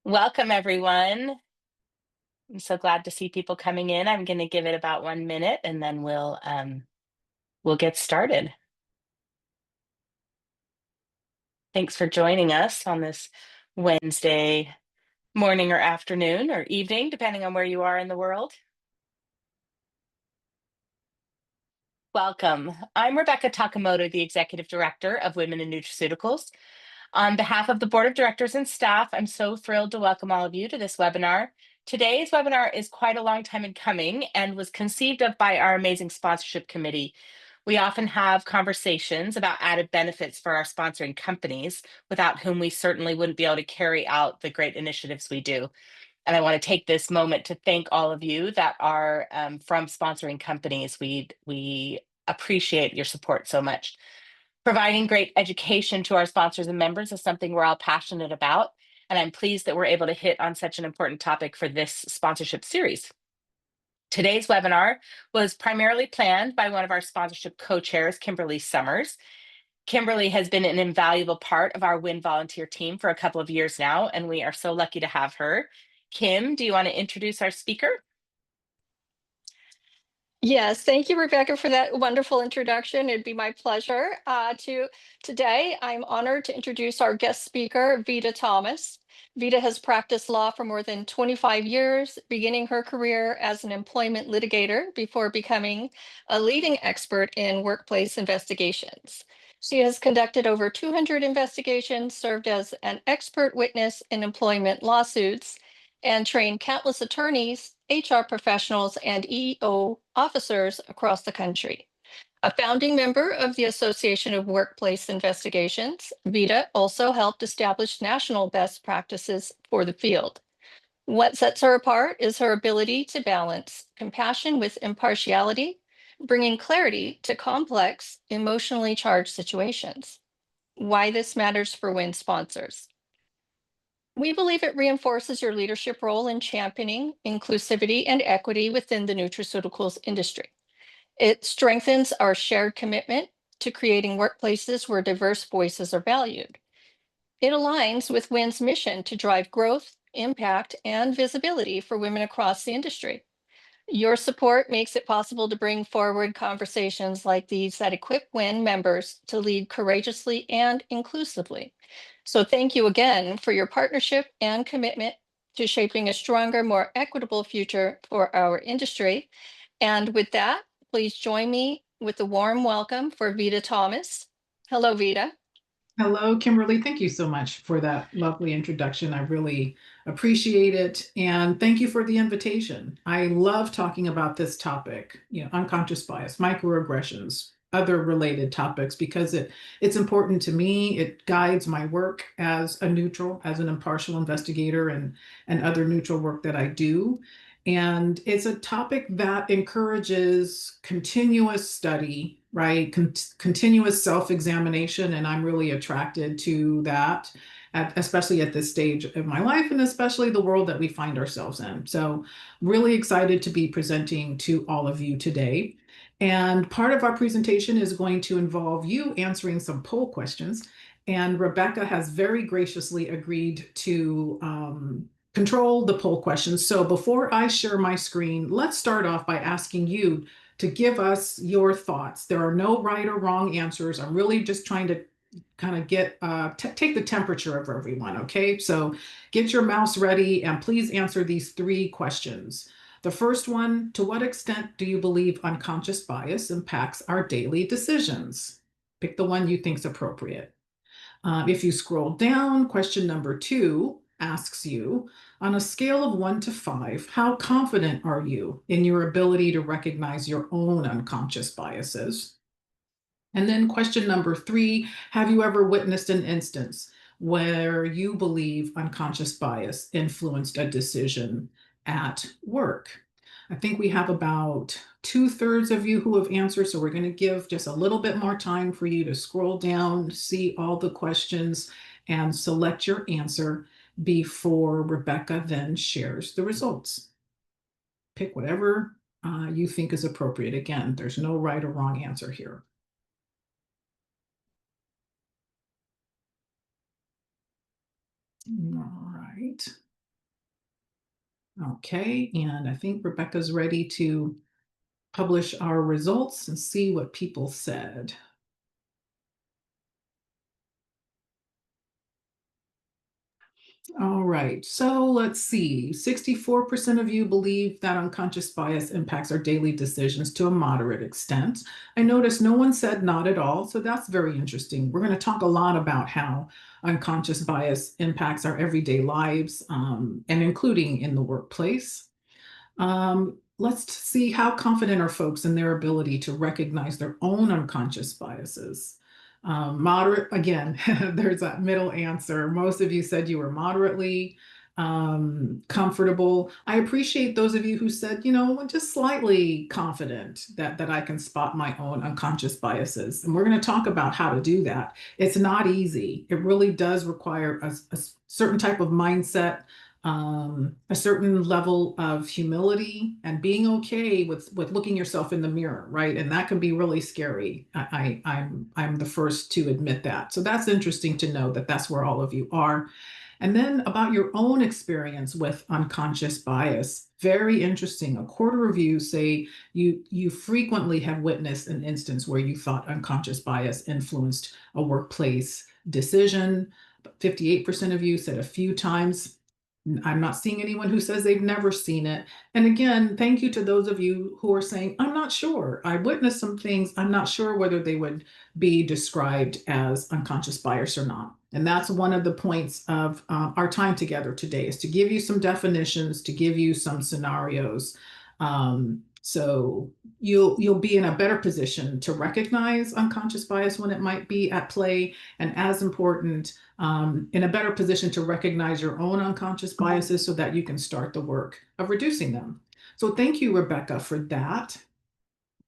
Welcome, everyone. I'm so glad to see people coming in. I'm going to give it about 1 minute and then we'll get started. Thanks for joining us on this Wednesday morning or afternoon or evening, depending on where you are in the world. Welcome. I'm Rebecca Takamoto, the Executive Director of Women in Nutraceuticals. On behalf of the Board of Directors and staff, I'm so thrilled to welcome all of you to this webinar. Today's webinar is quite a long time in coming and was conceived of by our amazing sponsorship committee. We often have conversations about added benefits for our sponsoring companies, without whom we certainly wouldn't be able to carry out the great initiatives we do. And I want to take this moment to thank all of you that are from sponsoring companies. We appreciate your support so much. Providing great education to our sponsors and members is something we're all passionate about, and I'm pleased that we're able to hit on such an important topic for this sponsorship series. Today's webinar was primarily planned by one of our sponsorship co-chairs, Kimberly Summers. Kimberly has been an invaluable part of our WIN volunteer team for a couple of years now, and we are so lucky to have her. Kim, do you want to introduce our speaker? Yes, thank you, Rebecca, for that wonderful introduction. It'd be my pleasure. Today, I'm honored to introduce our guest speaker, Vida Thomas. Vida has practiced law for more than 25 years, beginning her career as an employment litigator before becoming a leading expert in workplace investigations. She has conducted over 200 investigations, served as an expert witness in employment lawsuits, and trained countless attorneys, HR professionals, and EO officers across the country. A founding member of the Association of Workplace Investigations, Vida also helped establish national best practices for the field. What sets her apart is her ability to balance compassion with impartiality, bringing clarity to complex, emotionally charged situations. Why this matters for WIN sponsors. We believe it reinforces your leadership role in championing inclusivity and equity within the nutraceuticals industry. It strengthens our shared commitment to creating workplaces where diverse voices are valued. It aligns with WIN's mission to drive growth, impact, and visibility for women across the industry. Your support makes it possible to bring forward conversations like these that equip WIN members to lead courageously and inclusively. So thank you again for your partnership and commitment to shaping a stronger, more equitable future for our industry. And with that, please join me with a warm welcome for Vida Thomas. Hello, Vida. Hello, Kimberly. Thank you so much for that lovely introduction. I really appreciate it. And thank you for the invitation. I love talking about this topic, unconscious bias, microaggressions, other related topics, because it's important to me. It guides my work as a neutral, as an impartial investigator and other neutral work that I do. And it's a topic that encourages continuous study, right? Continuous self-examination. And I'm really attracted to that, especially at this stage of my life, and especially the world that we find ourselves in. So really excited to be presenting to all of you today. And part of our presentation is going to involve you answering some poll questions. And Rebecca has very graciously agreed to control the poll questions. So before I share my screen, let's start off by asking you to give us your thoughts. There are no right or wrong answers. I'm really just trying to kind of get take the temperature of everyone. Okay, so get your mouse ready and please answer these 3 questions. The first one: to what extent do you believe unconscious bias impacts our daily decisions? Pick the one you think is appropriate. If you scroll down, question number 2 asks you, on a scale of 1 to 5, how confident are you in your ability to recognize your own unconscious biases? And then question number 3, have you ever witnessed an instance where you believe unconscious bias influenced a decision at work? I think we have about 2/3 of you who have answered, so we're going to give just a little bit more time for you to scroll down, see all the questions, and select your answer before Rebecca then shares the results. Pick whatever you think is appropriate. Again, there's no right or wrong answer here. All right. Okay, and I think Rebecca's ready to publish our results and see what people said. All right, so let's see. 64% of you believe that unconscious bias impacts our daily decisions to a moderate extent. I noticed no one said not at all, so that's very interesting. We're going to talk a lot about how unconscious bias impacts our everyday lives, and including in the workplace. Let's see how confident are folks in their ability to recognize their own unconscious biases. Moderate, again, there's that middle answer. Most of you said you were moderately comfortable. I appreciate those of you who said, just slightly confident that I can spot my own unconscious biases. And we're going to talk about how to do that. It's not easy. It really does require a certain type of mindset, a certain level of humility, and being okay with looking yourself in the mirror, right? And that can be really scary. I'm the first to admit that. So that's interesting to know that that's where all of you are. And then about your own experience with unconscious bias. Very interesting. A quarter of you say you frequently have witnessed an instance where you thought unconscious bias influenced a workplace decision. 58% of you said a few times. I'm not seeing anyone who says they've never seen it. And again, thank you to those of you who are saying, I'm not sure. I witnessed some things. I'm not sure whether they would be described as unconscious bias or not. And that's one of the points of our time together today, is to give you some definitions, to give you some scenarios. So you'll be in a better position to recognize unconscious bias when it might be at play, and as important, in a better position to recognize your own unconscious biases so that you can start the work of reducing them. So thank you, Rebecca, for that.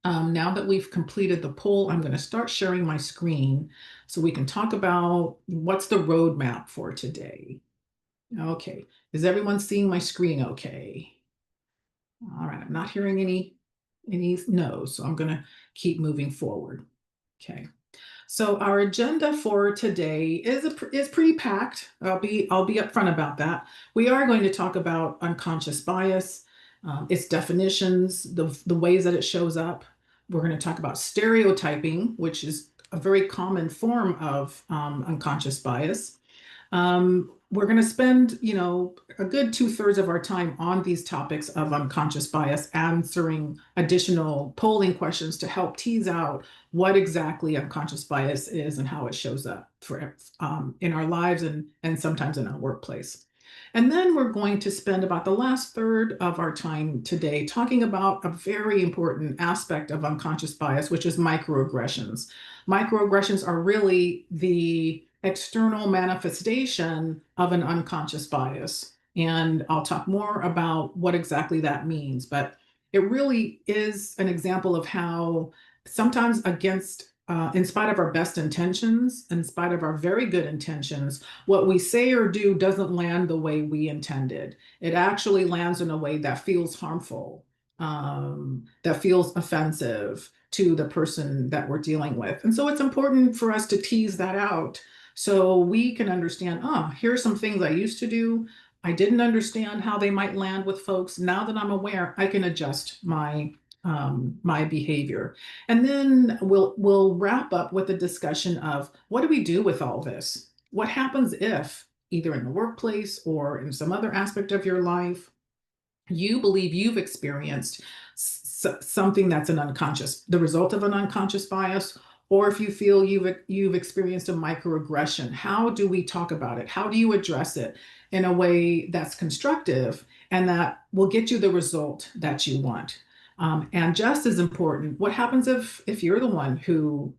Now that we've completed the poll, I'm going to start sharing my screen so we can talk about what's the roadmap for today. Okay, is everyone seeing my screen okay? All right, I'm not hearing any no's, so I'm going to keep moving forward. Okay. So our agenda for today is pretty packed. I'll be upfront about that. We are going to talk about unconscious bias, its definitions, the ways that it shows up. We're going to talk about stereotyping, which is a very common form of unconscious bias. We're going to spend, a good 2/3 of our time on these topics of unconscious bias, answering additional polling questions to help tease out what exactly unconscious bias is and how it shows up in our lives and sometimes in our workplace. And then we're going to spend about the last third of our time today talking about a very important aspect of unconscious bias, which is microaggressions. Microaggressions are really the external manifestation of an unconscious bias. And I'll talk more about what exactly that means, but it really is an example of how sometimes in spite of our best intentions, in spite of our very good intentions, what we say or do doesn't land the way we intended. It actually lands in a way that feels harmful, that feels offensive to the person that we're dealing with. And so it's important for us to tease that out so we can understand, here are some things I used to do. I didn't understand how they might land with folks. Now that I'm aware, I can adjust my behavior. And then we'll wrap up with a discussion of, what do we do with all this? What happens if, either in the workplace or in some other aspect of your life, you believe you've experienced something that's the result of an unconscious bias, or if you feel you've experienced a microaggression? How do we talk about it? How do you address it in a way that's constructive and that will get you the result that you want? And just as important, what happens if you're the one who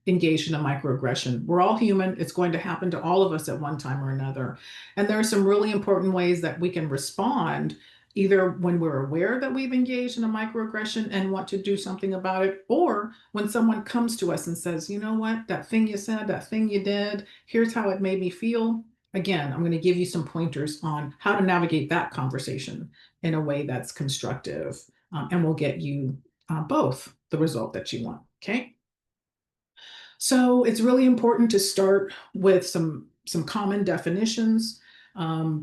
engaged in a microaggression? We're all human. It's going to happen to all of us at one time or another. And there are some really important ways that we can respond, either when we're aware that we've engaged in a microaggression and want to do something about it, or when someone comes to us and says, you know what, that thing you said, that thing you did, here's how it made me feel. Again, I'm going to give you some pointers on how to navigate that conversation in a way that's constructive, and will get you both the result that you want. Okay. So it's really important to start with some common definitions.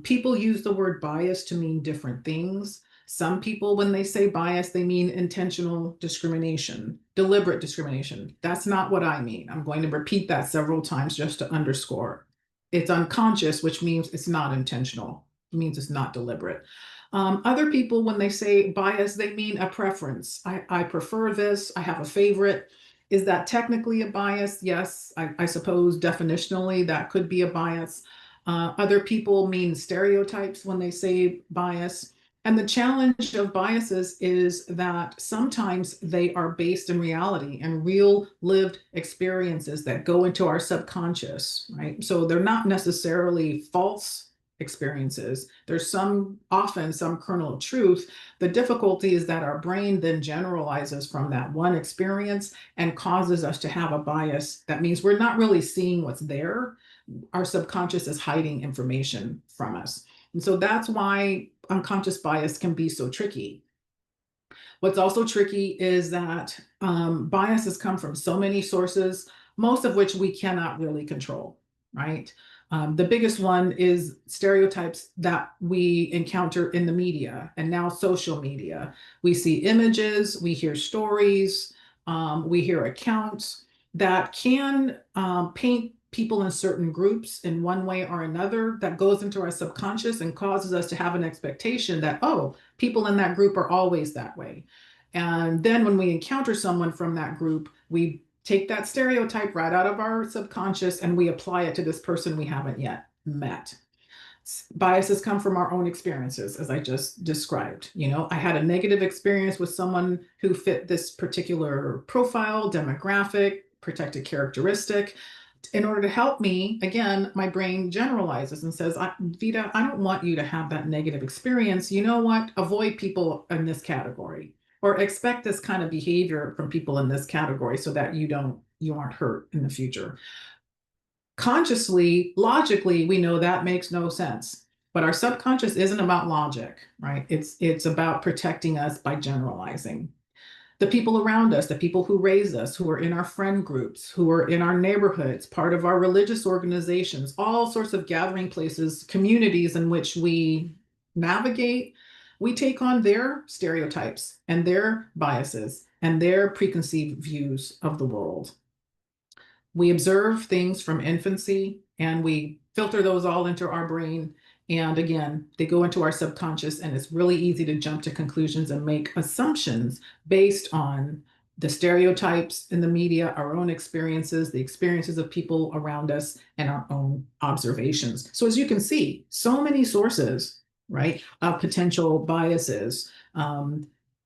People use the word bias to mean different things. Some people, when they say bias, they mean intentional discrimination, deliberate discrimination. That's not what I mean. I'm going to repeat that several times just to underscore. It's unconscious, which means it's not intentional. It means it's not deliberate. Other people, when they say bias, they mean a preference. I prefer this. I have a favorite. Is that technically a bias? Yes, I suppose definitionally that could be a bias. Other people mean stereotypes when they say bias. And the challenge of biases is that sometimes they are based in reality and real lived experiences that go into our subconscious, right? So they're not necessarily false experiences. There's often some kernel of truth. The difficulty is that our brain then generalizes from that one experience and causes us to have a bias. That means we're not really seeing what's there. Our subconscious is hiding information from us. And so that's why unconscious bias can be so tricky. What's also tricky is that biases come from so many sources, most of which we cannot really control, right? The biggest one is stereotypes that we encounter in the media and now social media. We see images, we hear stories, we hear accounts that can paint people in certain groups in one way or another, that goes into our subconscious and causes us to have an expectation that, oh, people in that group are always that way. And then when we encounter someone from that group, we take that stereotype right out of our subconscious and we apply it to this person we haven't yet met. Biases come from our own experiences, as I just described. I had a negative experience with someone who fit this particular profile, demographic, protected characteristic. In order to help me, again, my brain generalizes and says, Vita, I don't want you to have that negative experience. You know what? Avoid people in this category, or expect this kind of behavior from people in this category so that you aren't hurt in the future. Consciously, logically, we know that makes no sense. But our subconscious isn't about logic, right? It's about protecting us by generalizing. The people around us, the people who raise us, who are in our friend groups, who are in our neighborhoods, part of our religious organizations, all sorts of gathering places, communities in which we navigate, we take on their stereotypes and their biases and their preconceived views of the world. We observe things from infancy and we filter those all into our brain. And again, they go into our subconscious, and it's really easy to jump to conclusions and make assumptions based on the stereotypes in the media, our own experiences, the experiences of people around us, and our own observations. So as you can see, so many sources, right, of potential biases.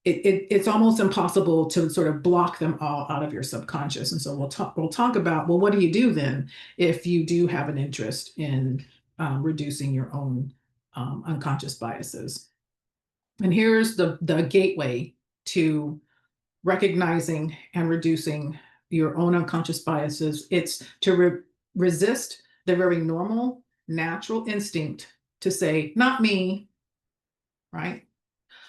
It's almost impossible to sort of block them all out of your subconscious. And so we'll talk about, well, what do you do then if you do have an interest in reducing your own unconscious biases? And here's the gateway to recognizing and reducing your own unconscious biases. It's to resist the very normal, natural instinct to say, not me, right?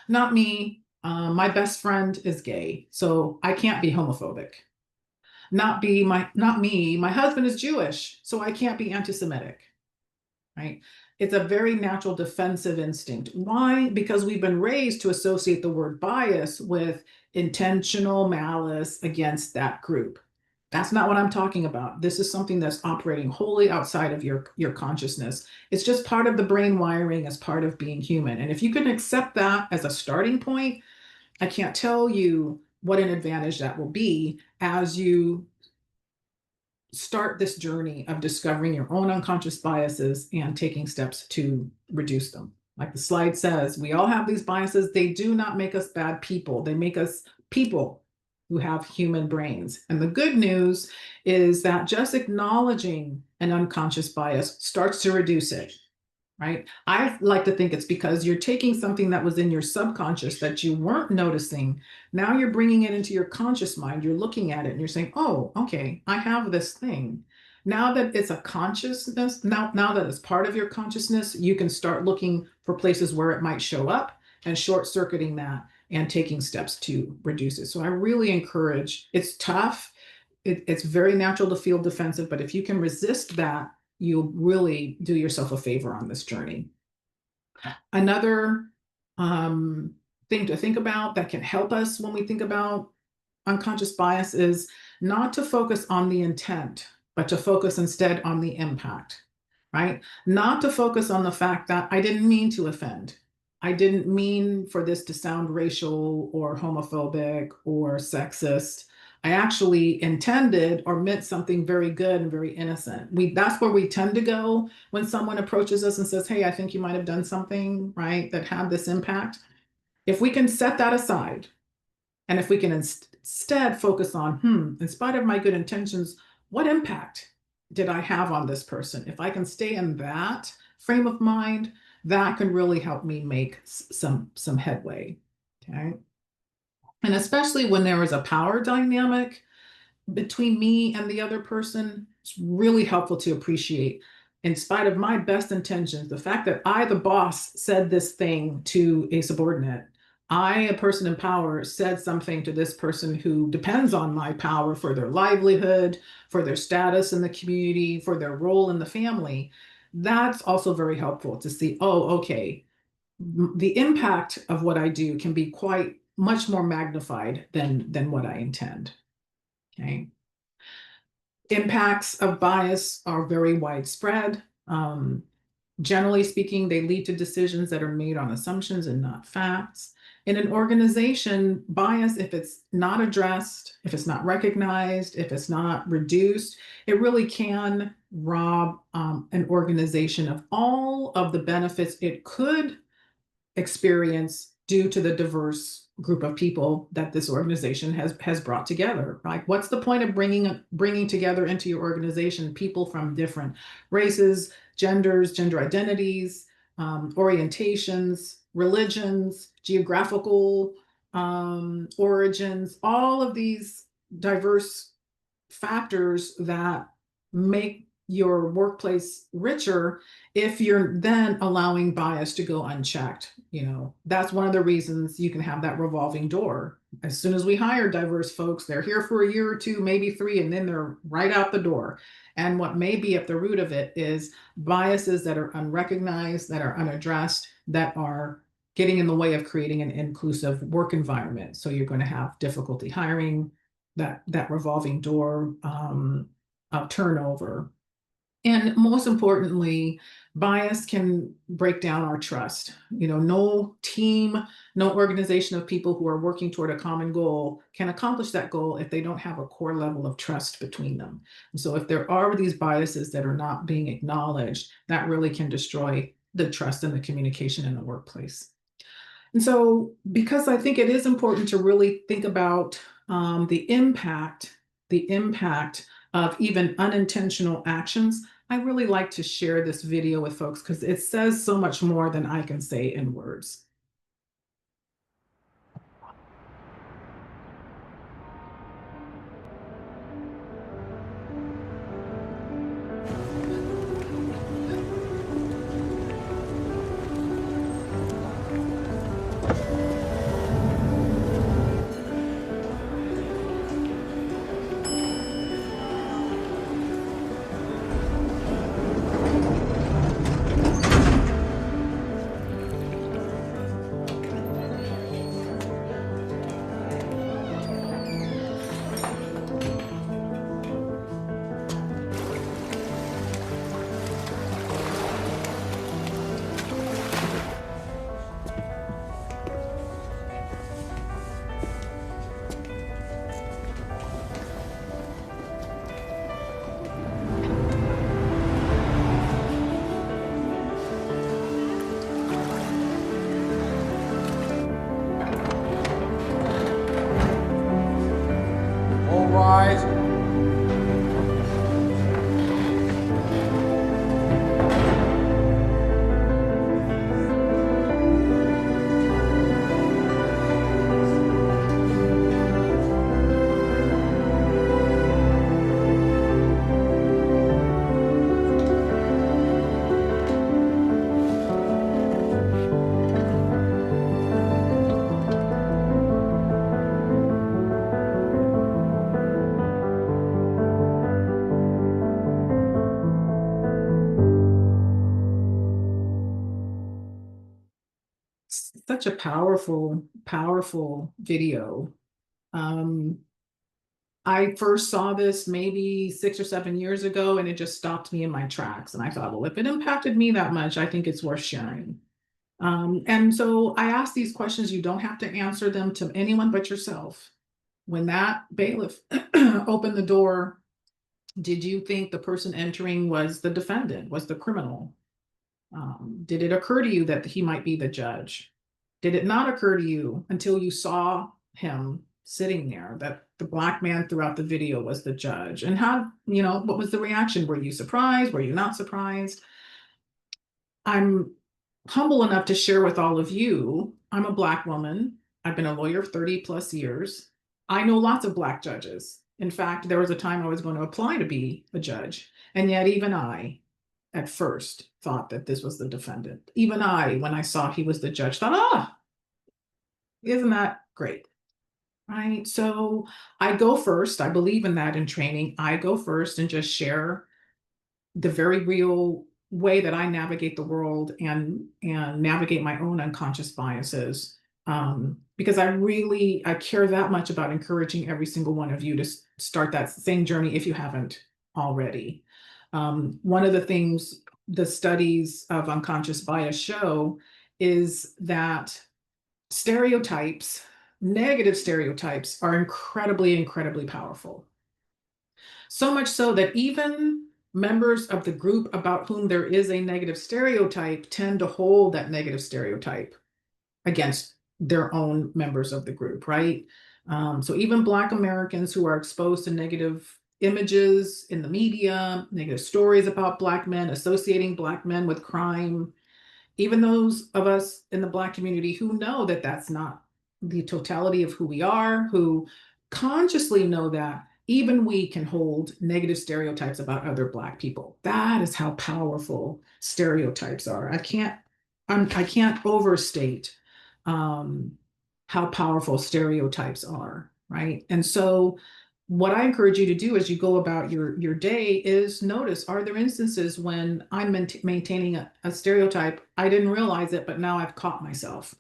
Not me. My best friend is gay, so I can't be homophobic. Not me. My husband is Jewish, so I can't be anti-Semitic. Right? It's a very natural defensive instinct. Why? Because we've been raised to associate the word bias with intentional malice against that group. That's not what I'm talking about. This is something that's operating wholly outside of your consciousness. It's just part of the brain wiring as part of being human. And if you can accept that as a starting point, I can't tell you what an advantage that will be as you start this journey of discovering your own unconscious biases and taking steps to reduce them. Like the slide says, we all have these biases. They do not make us bad people. They make us people who have human brains. And the good news is that just acknowledging an unconscious bias starts to reduce it, right? I like to think it's because you're taking something that was in your subconscious that you weren't noticing. Now you're bringing it into your conscious mind. You're looking at it and you're saying, oh, okay, I have this thing. Now that it's a consciousness, now that it's part of your consciousness, you can start looking for places where it might show up and short-circuiting that and taking steps to reduce it. So I really encourage, it's tough. It's very natural to feel defensive, but if you can resist that you'll really do yourself a favor on this journey. Another thing to think about that can help us when we think about unconscious bias is not to focus on the intent, but to focus instead on the impact, right? Not to focus on the fact that I didn't mean to offend. I didn't mean for this to sound racial or homophobic or sexist. I actually intended or meant something very good and very innocent. That's where we tend to go when someone approaches us and says, hey, I think you might have done something, right, that had this impact. If we can set that aside, and if we can instead focus on, in spite of my good intentions, what impact did I have on this person? If I can stay in that frame of mind, that can really help me make some headway, okay? And especially when there is a power dynamic between me and the other person, it's really helpful to appreciate, in spite of my best intentions, the fact that I, the boss, said this thing to a subordinate. I, a person in power, said something to this person who depends on my power for their livelihood, for their status in the community, for their role in the family. That's also very helpful to see, oh, okay, the impact of what I do can be quite much more magnified than what I intend. Okay. Impacts of bias are very widespread. Generally speaking, they lead to decisions that are made on assumptions and not facts. In an organization, bias, if it's not addressed, if it's not recognized, if it's not reduced, it really can rob an organization of all of the benefits it could experience due to the diverse group of people that this organization has brought together. Like, what's the point of bringing together into your organization people from different races, genders, gender identities, orientations, religions, geographical origins, all of these diverse factors that make your workplace richer if you're then allowing bias to go unchecked. That's one of the reasons you can have that revolving door. As soon as we hire diverse folks, they're here for a year or two, maybe 3, and then they're right out the door. And what may be at the root of it is biases that are unrecognized, that are unaddressed, that are getting in the way of creating an inclusive work environment. So you're going to have difficulty hiring, that revolving door of turnover. And most importantly, bias can break down our trust. No team, no organization of people who are working toward a common goal can accomplish that goal if they don't have a core level of trust between them. And so if there are these biases that are not being acknowledged, that really can destroy the trust and the communication in the workplace. And so, because I think it is important to really think about the impact of even unintentional actions, I really like to share this video with folks because it says so much more than I can say in words. such a powerful, powerful video. Um, I first saw this maybe 6 or 7 years ago, and it just stopped me in my tracks. And I thought, well, if it impacted me that much, I think it's worth sharing. And so I ask these questions. You don't have to answer them to anyone but yourself. When that bailiff opened the door, did you think the person entering was the defendant, was the criminal? Did it occur to you that he might be the judge? Did it not occur to you until you saw him sitting there that the black man throughout the video was the judge? And how, what was the reaction? Were you surprised? Were you not surprised? I'm humble enough to share with all of you, I'm a black woman. I've been a lawyer 30 plus years. I know lots of black judges. In fact, there was a time I was going to apply to be a judge. And yet even I, at first, thought that this was the defendant. Even I, when I saw he was the judge, thought, isn't that great? Right? So I go first. I believe in that in training. I go first and just share the very real way that I navigate the world and navigate my own unconscious biases. Because I care that much about encouraging every single one of you to start that same journey if you haven't already. One of the things the studies of unconscious bias show is that stereotypes, negative stereotypes, are incredibly, incredibly powerful. So much so that even members of the group about whom there is a negative stereotype tend to hold that negative stereotype against their own members of the group, right? So even Black Americans who are exposed to negative images in the media, negative stories about Black men, associating Black men with crime, even those of us in the Black community who know that that's not the totality of who we are, who consciously know that, even we can hold negative stereotypes about other Black people. That is how powerful stereotypes are. I can't overstate how powerful stereotypes are, right? And so what I encourage you to do as you go about your day is notice, are there instances when I'm maintaining a stereotype? I didn't realize it, but now I've caught myself.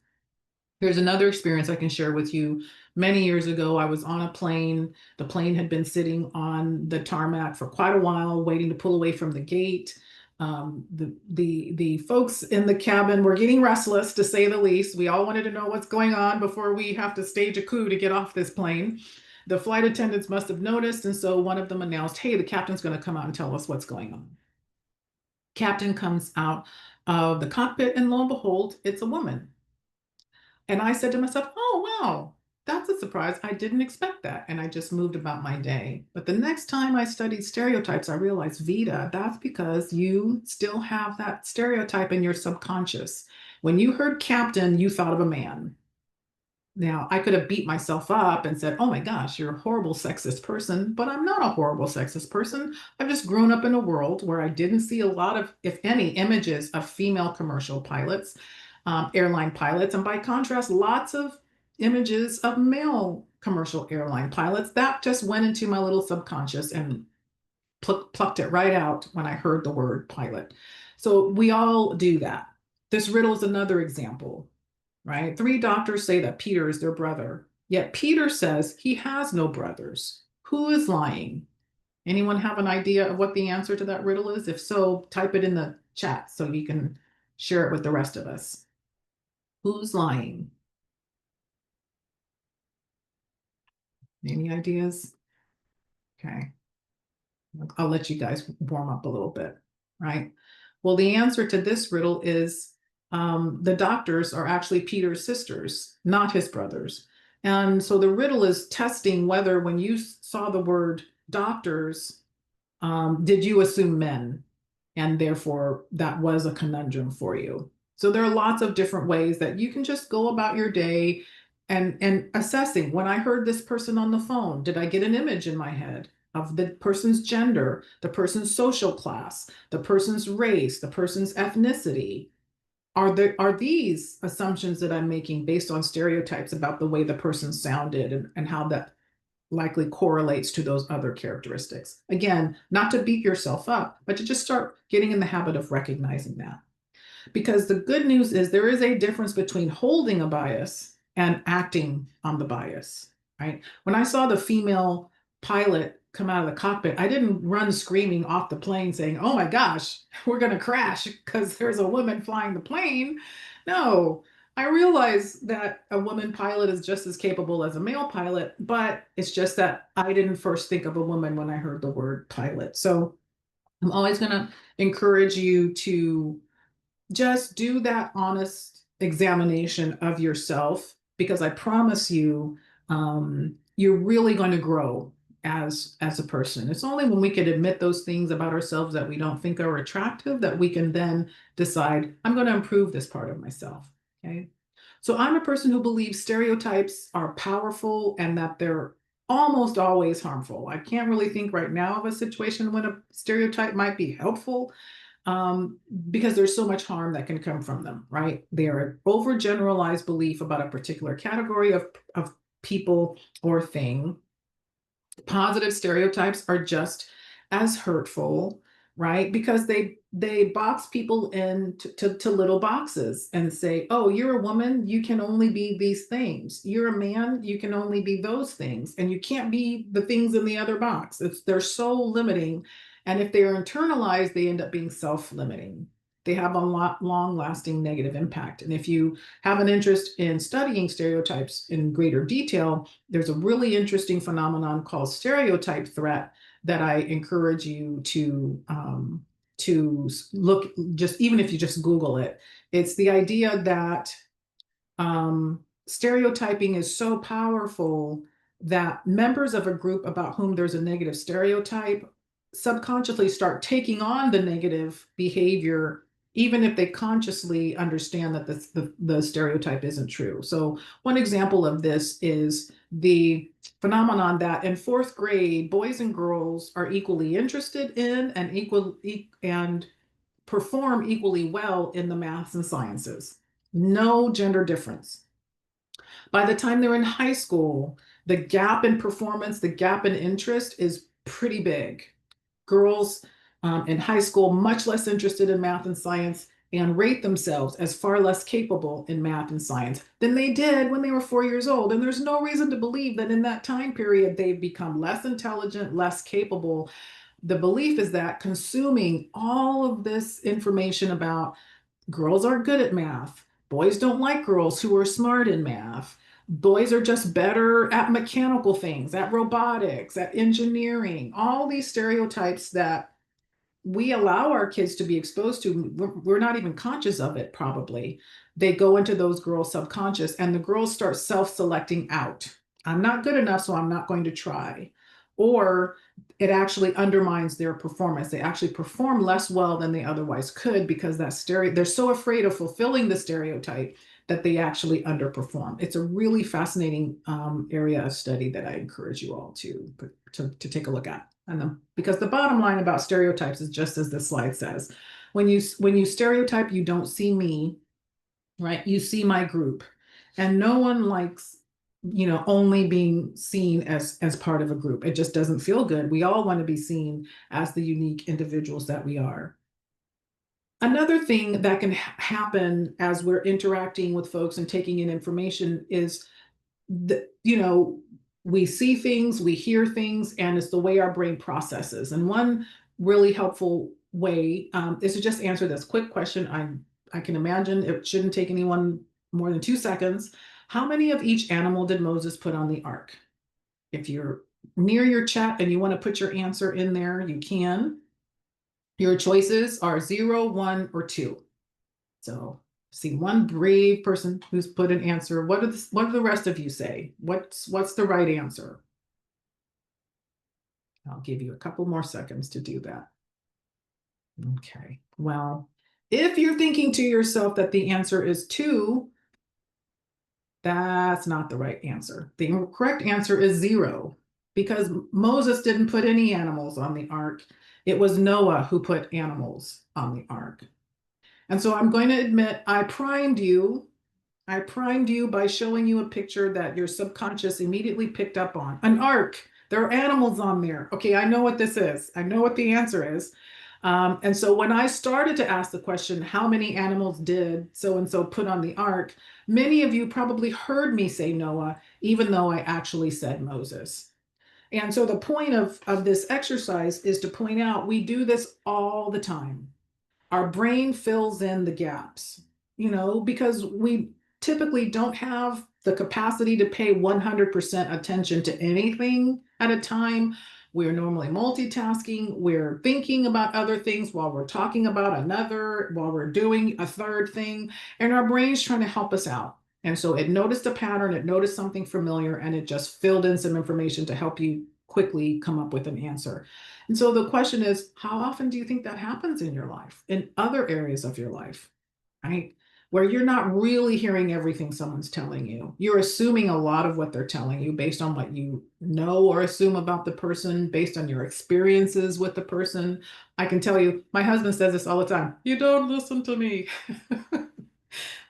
Here's another experience I can share with you. Many years ago, I was on a plane. The plane had been sitting on the tarmac for quite a while, waiting to pull away from the gate. The folks in the cabin were getting restless, to say the least. We all wanted to know what's going on before we have to stage a coup to get off this plane. The flight attendants must have noticed, and so one of them announced, "Hey, the captain's going to come out and tell us what's going on." Captain comes out of the cockpit, and lo and behold, it's a woman. And I said to myself, oh, wow, that's a surprise. I didn't expect that. And I just moved about my day. But the next time I studied stereotypes, I realized, Vita, that's because you still have that stereotype in your subconscious. When you heard captain, you thought of a man. Now, I could have beat myself up and said, oh my gosh, you're a horrible sexist person, but I'm not a horrible sexist person. I've just grown up in a world where I didn't see a lot of, if any, images of female commercial pilots, airline pilots, and by contrast, lots of images of male commercial airline pilots. That just went into my little subconscious and plucked it right out when I heard the word pilot. So we all do that. This riddle is another example. Right? 3 doctors say that Peter is their brother, yet Peter says he has no brothers. Who is lying? Anyone have an idea of what the answer to that riddle is? If so, type it in the chat so you can share it with the rest of us. Who's lying? Any ideas? Okay. I'll let you guys warm up a little bit, right? Well, the answer to this riddle is the doctors are actually Peter's sisters, not his brothers. And so the riddle is testing whether when you saw the word doctors, did you assume men? And therefore, that was a conundrum for you. So there are lots of different ways that you can just go about your day and assessing. When I heard this person on the phone, did I get an image in my head of the person's gender, the person's social class, the person's race, the person's ethnicity? Are these assumptions that I'm making based on stereotypes about the way the person sounded and how that likely correlates to those other characteristics? Again, not to beat yourself up, but to just start getting in the habit of recognizing that. Because the good news is there is a difference between holding a bias and acting on the bias, right? When I saw the female pilot come out of the cockpit, I didn't run screaming off the plane saying, "Oh my gosh, we're going to crash because there's a woman flying the plane." No, I realize that a woman pilot is just as capable as a male pilot, but it's just that I didn't first think of a woman when I heard the word pilot. So I'm always going to encourage you to just do that honest examination of yourself, because I promise you, you're really going to grow as a person. It's only when we can admit those things about ourselves that we don't think are attractive that we can then decide, I'm going to improve this part of myself. Okay. So I'm a person who believes stereotypes are powerful and that they're almost always harmful. I can't really think right now of a situation when a stereotype might be helpful, because there's so much harm that can come from them, right? They are an overgeneralized belief about a particular category of people or thing. Positive stereotypes are just as hurtful, right? Because they box people into little boxes and say, oh, you're a woman, you can only be these things. You're a man, you can only be those things, and you can't be the things in the other box. They're so limiting, and if they are internalized, they end up being self-limiting. They have a long-lasting negative impact. And if you have an interest in studying stereotypes in greater detail, there's a really interesting phenomenon called stereotype threat that I encourage you to look, just even if you just Google it. It's the idea that stereotyping is so powerful that members of a group about whom there's a negative stereotype subconsciously start taking on the negative behavior, even if they consciously understand that the stereotype isn't true. So one example of this is the phenomenon that in fourth grade, boys and girls are equally interested in and perform equally well in the maths and sciences. No gender difference. By the time they're in high school, the gap in performance, the gap in interest is pretty big. Girls in high school, much less interested in math and science, and rate themselves as far less capable in math and science than they did when they were 4 years old. And there's no reason to believe that in that time period, they've become less intelligent, less capable. The belief is that consuming all of this information about girls aren't good at math, boys don't like girls who are smart in math, boys are just better at mechanical things, at robotics, at engineering, all these stereotypes that we allow our kids to be exposed to. We're not even conscious of it, probably. They go into those girls' subconscious, and the girls start self-selecting out. I'm not good enough, so I'm not going to try. Or it actually undermines their performance. They actually perform less well than they otherwise could because they're so afraid of fulfilling the stereotype that they actually underperform. It's a really fascinating area of study that I encourage you all to take a look at. And because the bottom line about stereotypes is just as this slide says, when you stereotype, you don't see me, right? You see my group, and no one likes, only being seen as part of a group. It just doesn't feel good. We all want to be seen as the unique individuals that we are. Another thing that can happen as we're interacting with folks and taking in information is we see things, we hear things, and it's the way our brain processes. And one really helpful way is to just answer this quick question. I can imagine it shouldn't take anyone more than 2 seconds. How many of each animal did Moses put on the ark? If you're near your chat and you want to put your answer in there, you can. Your choices are 0, 1, or 2. So see one brave person who's put an answer. What do the rest of you say? What's the right answer? I'll give you a couple more seconds to do that. Okay, well, if you're thinking to yourself that the answer is 2, that's not the right answer. The correct answer is 0, because Moses didn't put any animals on the ark. It was Noah who put animals on the ark. And so I'm going to admit I primed you by showing you a picture that your subconscious immediately picked up on. An ark. There are animals on there. Okay, I know what this is. I know what the answer is. And so when I started to ask the question, how many animals did so and so put on the ark? Many of you probably heard me say Noah, even though I actually said Moses. And so the point of this exercise is to point out we do this all the time. Our brain fills in the gaps, because we typically don't have the capacity to pay 100% attention to anything at a time. We're normally multitasking. We're thinking about other things while we're talking about another, while we're doing a third thing, and our brain's trying to help us out. And so it noticed a pattern, it noticed something familiar, and it just filled in some information to help you quickly come up with an answer. And so the question is, how often do you think that happens in your life, in other areas of your life, right? Where you're not really hearing everything someone's telling you. You're assuming a lot of what they're telling you based on what you know or assume about the person, based on your experiences with the person. I can tell you, my husband says this all the time. You don't listen to me.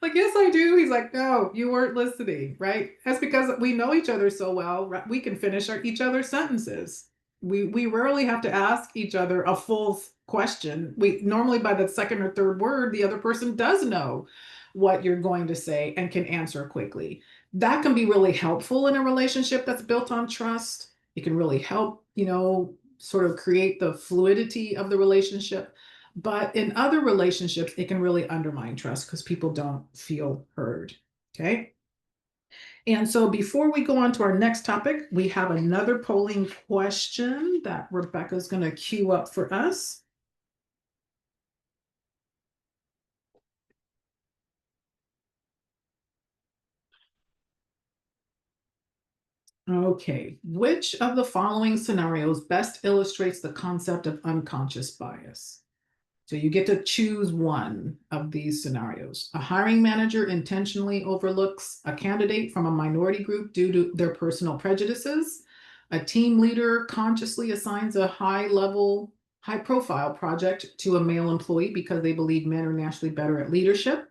Like, yes, I do. He's like, no, you weren't listening, right? That's because we know each other so well. We can finish each other's sentences. We rarely have to ask each other a full question. We normally, by the second or third word, the other person does know what you're going to say and can answer quickly. That can be really helpful in a relationship that's built on trust. It can really help, sort of create the fluidity of the relationship. But in other relationships, it can really undermine trust because people don't feel heard. Okay. And so before we go on to our next topic, we have another polling question that Rebecca's going to queue up for us. Okay, which of the following scenarios best illustrates the concept of unconscious bias? So you get to choose one of these scenarios. A hiring manager intentionally overlooks a candidate from a minority group due to their personal prejudices. A team leader consciously assigns a high profile project to a male employee because they believe men are naturally better at leadership.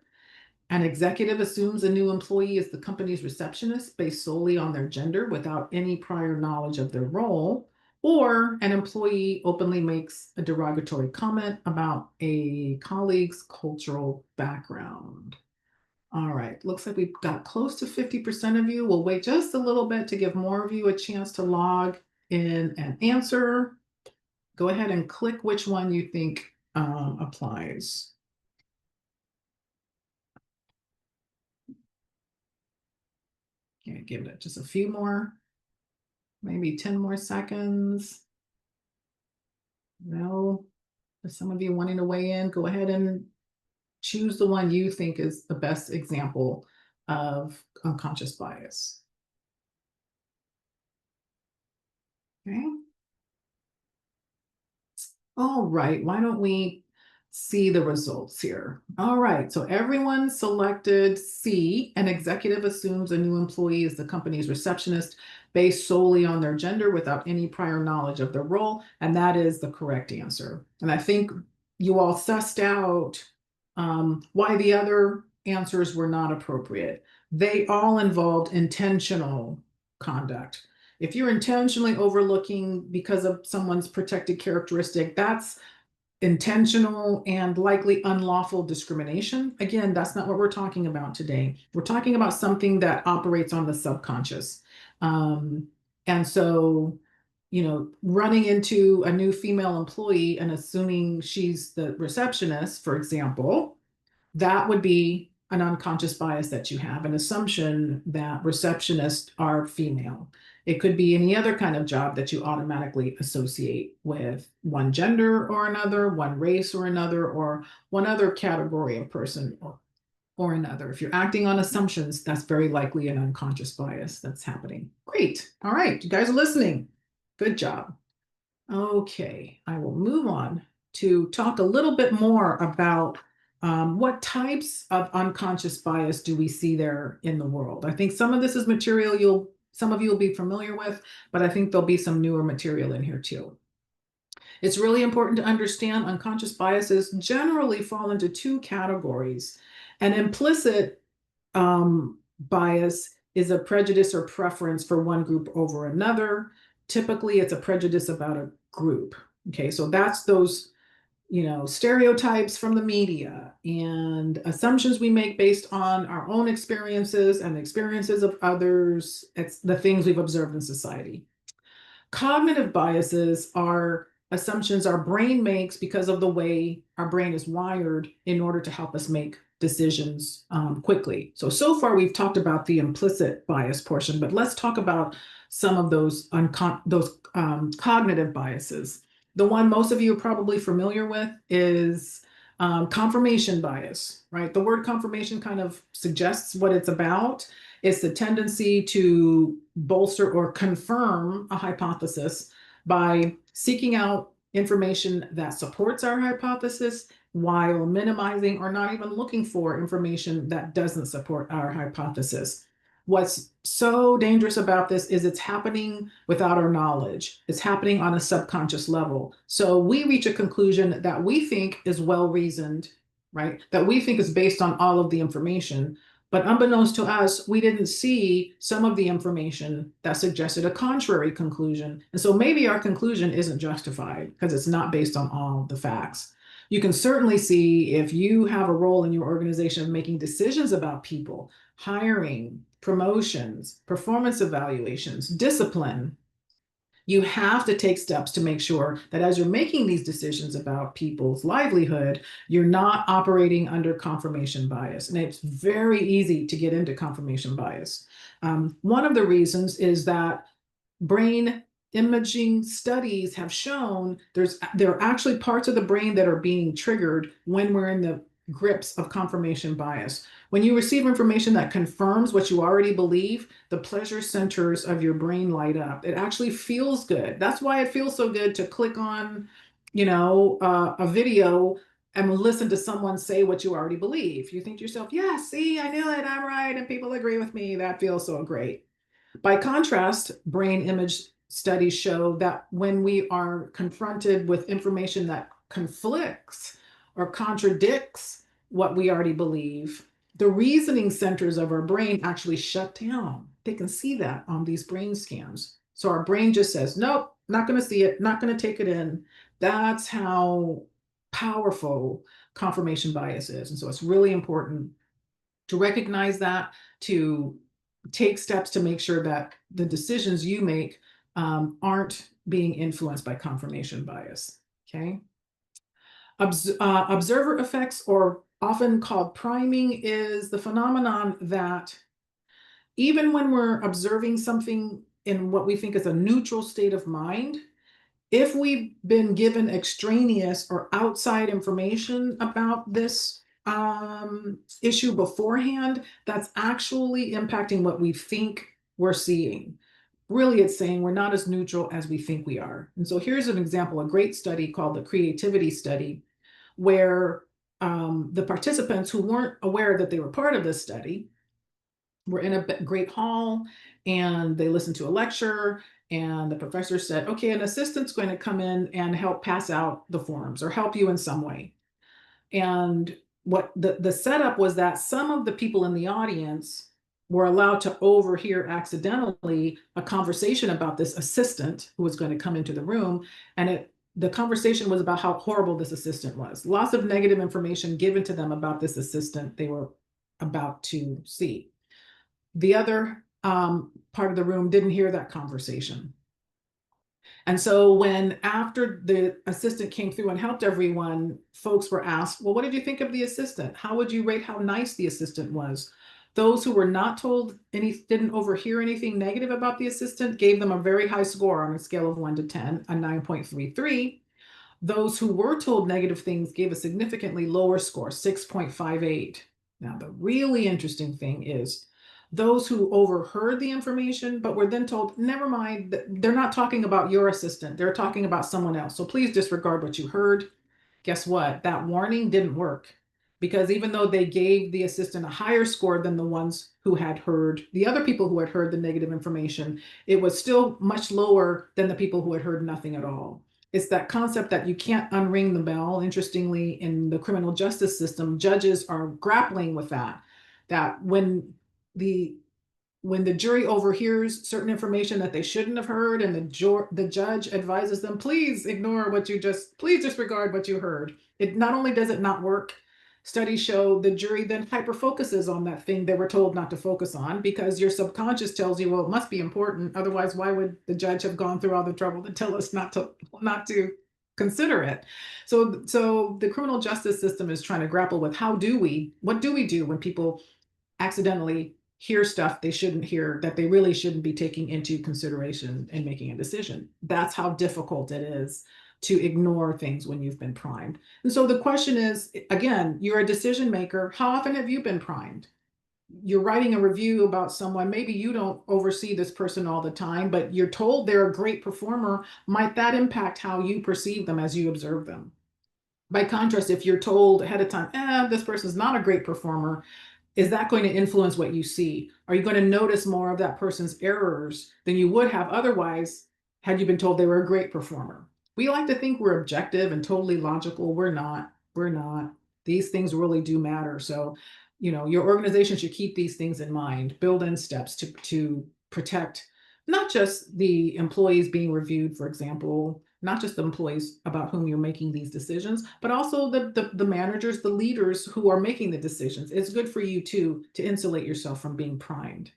An executive assumes a new employee is the company's receptionist based solely on their gender without any prior knowledge of their role, or an employee openly makes a derogatory comment about a colleague's cultural background. All right, looks like we've got close to 50% of you. We'll wait just a little bit to give more of you a chance to log in and answer. Go ahead and click which one you think applies. Okay, give it just a few more, maybe 10 more seconds. No, for some of you wanting to weigh in, go ahead and choose the one you think is the best example of unconscious bias. Okay. All right, why don't we see the results here? All right, so everyone selected C. An executive assumes a new employee is the company's receptionist based solely on their gender without any prior knowledge of their role, and that is the correct answer. And I think you all sussed out why the other answers were not appropriate. They all involved intentional conduct. If you're intentionally overlooking because of someone's protected characteristic, that's intentional and likely unlawful discrimination. Again, that's not what we're talking about today. We're talking about something that operates on the subconscious. And so, running into a new female employee and assuming she's the receptionist, for example, that would be an unconscious bias that you have, an assumption that receptionists are female. It could be any other kind of job that you automatically associate with one gender or another, one race or another, or one other category of person or another. If you're acting on assumptions, that's very likely an unconscious bias that's happening. Great. All right. You guys are listening. Good job. Okay. I will move on to talk a little bit more about what types of unconscious bias do we see there in the world? I think some of this is material some of you will be familiar with, but I think there'll be some newer material in here too. It's really important to understand unconscious biases generally fall into two categories. An implicit bias is a prejudice or preference for one group over another. Typically, it's a prejudice about a group. Okay, so that's those stereotypes from the media and assumptions we make based on our own experiences and the experiences of others. It's the things we've observed in society. Cognitive biases are assumptions our brain makes because of the way our brain is wired in order to help us make decisions quickly. So far we've talked about the implicit bias portion, but let's talk about some of those cognitive biases. The one most of you are probably familiar with is confirmation bias, right? The word confirmation kind of suggests what it's about. It's the tendency to bolster or confirm a hypothesis by seeking out information that supports our hypothesis while minimizing or not even looking for information that doesn't support our hypothesis. What's so dangerous about this is it's happening without our knowledge. It's happening on a subconscious level. So we reach a conclusion that we think is well-reasoned, right? That we think is based on all of the information. But unbeknownst to us, we didn't see some of the information that suggested a contrary conclusion. And so maybe our conclusion isn't justified because it's not based on all the facts. You can certainly see if you have a role in your organization of making decisions about people, hiring, promotions, performance evaluations, discipline. You have to take steps to make sure that as you're making these decisions about people's livelihood, you're not operating under confirmation bias. And it's very easy to get into confirmation bias. One of the reasons is that brain imaging studies have shown there are actually parts of the brain that are being triggered when we're in the grips of confirmation bias. When you receive information that confirms what you already believe, the pleasure centers of your brain light up. It actually feels good. That's why it feels so good to click on, a video and listen to someone say what you already believe. You think to yourself, yeah, see, I knew it, I'm right, and people agree with me. That feels so great. By contrast, brain image studies show that when we are confronted with information that conflicts or contradicts what we already believe, the reasoning centers of our brain actually shut down. They can see that on these brain scans. So our brain just says, nope, not going to see it, not going to take it in. That's how powerful confirmation bias is. And so it's really important to recognize that, to take steps to make sure that the decisions you make aren't being influenced by confirmation bias, okay? Observer effects, or often called priming, is the phenomenon that even when we're observing something in what we think is a neutral state of mind, if we've been given extraneous or outside information about this issue beforehand, that's actually impacting what we think we're seeing. Really, it's saying we're not as neutral as we think we are. And so here's an example, a great study called the creativity study, where the participants who weren't aware that they were part of this study were in a great hall and they listened to a lecture, and the professor said, okay, an assistant's going to come in and help pass out the forms or help you in some way. And what the setup was that some of the people in the audience were allowed to overhear accidentally a conversation about this assistant who was going to come into the room. And the conversation was about how horrible this assistant was. Lots of negative information given to them about this assistant they were about to see. The other part of the room didn't hear that conversation. And so when after the assistant came through and helped everyone, folks were asked, well, what did you think of the assistant? How would you rate how nice the assistant was? Those who were not told didn't overhear anything negative about the assistant gave them a very high score on a scale of 1 to 10, a 9.33. Those who were told negative things gave a significantly lower score, 6.58. Now, the really interesting thing is those who overheard the information but were then told, never mind, they're not talking about your assistant, they're talking about someone else. So please disregard what you heard. Guess what? That warning didn't work, because even though they gave the assistant a higher score than the ones who had heard, the other people who had heard the negative information, it was still much lower than the people who had heard nothing at all. It's that concept that you can't unring the bell. Interestingly, in the criminal justice system, judges are grappling with that when the when the jury overhears certain information that they shouldn't have heard, and the judge advises them, please ignore what you please disregard what you heard. It not only does it not work, studies show the jury then hyper focuses on that thing they were told not to focus on, because your subconscious tells you, well, it must be important. Otherwise, why would the judge have gone through all the trouble to tell us not to consider it? So the criminal justice system is trying to grapple with what do we do when people accidentally hear stuff they shouldn't hear, that they really shouldn't be taking into consideration and making a decision. That's how difficult it is to ignore things when you've been primed. And so the question is, again, you're a decision maker. How often have you been primed? You're writing a review about someone. Maybe you don't oversee this person all the time, but you're told they're a great performer. Might that impact how you perceive them as you observe them? By contrast, if you're told ahead of time, this person's not a great performer, is that going to influence what you see? Are you going to notice more of that person's errors than you would have otherwise had you been told they were a great performer? We like to think we're objective and totally logical. We're not. We're not. These things really do matter. So, your organization should keep these things in mind, build in steps to protect not just the employees being reviewed, for example, not just the employees about whom you're making these decisions, but also the managers, the leaders who are making the decisions. It's good for you too to insulate yourself from being primed.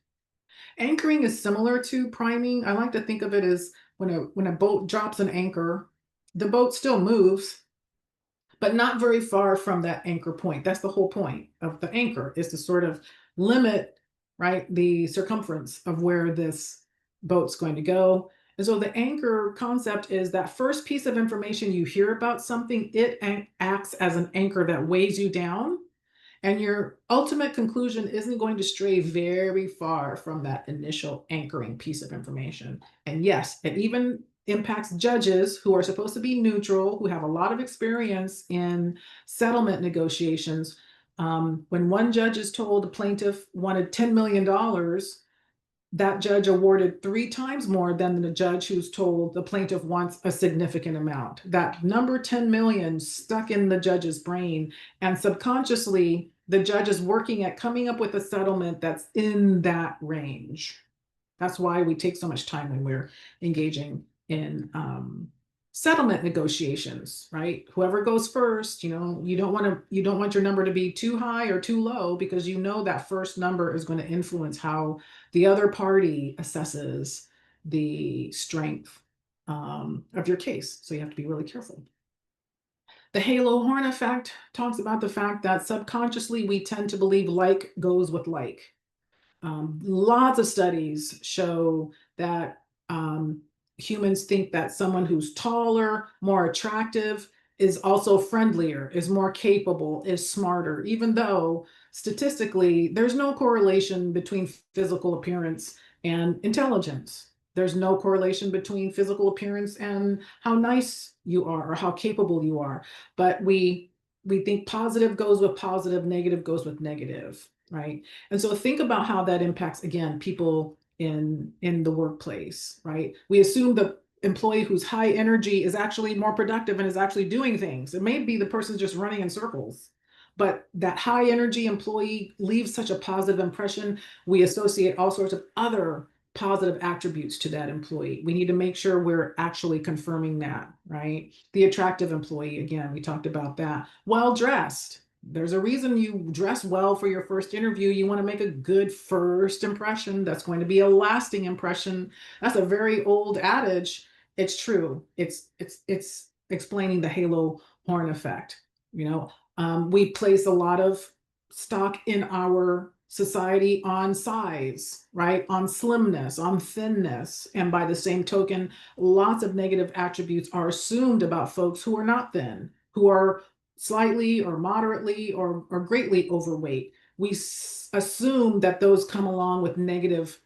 Anchoring is similar to priming. I like to think of it as when a boat drops an anchor, the boat still moves, but not very far from that anchor point. That's the whole point of the anchor, is to sort of limit, right, the circumference of where this boat's going to go. And so the anchor concept is that first piece of information you hear about something, it acts as an anchor that weighs you down. And your ultimate conclusion isn't going to stray very far from that initial anchoring piece of information. And yes, it even impacts judges who are supposed to be neutral, who have a lot of experience in settlement negotiations. When one judge is told the plaintiff wanted $10 million, that judge awarded 3 times more than the judge who's told the plaintiff wants a significant amount. That number 10 million stuck in the judge's brain, and subconsciously the judge is working at coming up with a settlement that's in that range. That's why we take so much time when we're engaging in settlement negotiations, right? Whoever goes first, you don't want your number to be too high or too low, because that first number is going to influence how the other party assesses the strength of your case. So you have to be really careful. The halo horn effect talks about the fact that subconsciously we tend to believe like goes with like. Lots of studies show that humans think that someone who's taller, more attractive, is also friendlier, is more capable, is smarter, even though statistically there's no correlation between physical appearance and intelligence. There's no correlation between physical appearance and how nice you are or how capable you are. But we think positive goes with positive, negative goes with negative, right? And so think about how that impacts, again, people in the workplace, right? We assume the employee who's high energy is actually more productive and is actually doing things. It may be the person's just running in circles, but that high energy employee leaves such a positive impression. We associate all sorts of other positive attributes to that employee. We need to make sure we're actually confirming that, right? The attractive employee, again, we talked about that. Well-dressed. There's a reason you dress well for your first interview. You want to make a good first impression that's going to be a lasting impression. That's a very old adage. It's true. It's explaining the halo horn effect. We place a lot of stock in our society on size, right? On slimness, on thinness. And by the same token, lots of negative attributes are assumed about folks who are not thin, who are slightly or moderately or greatly overweight. We assume that those come along with negative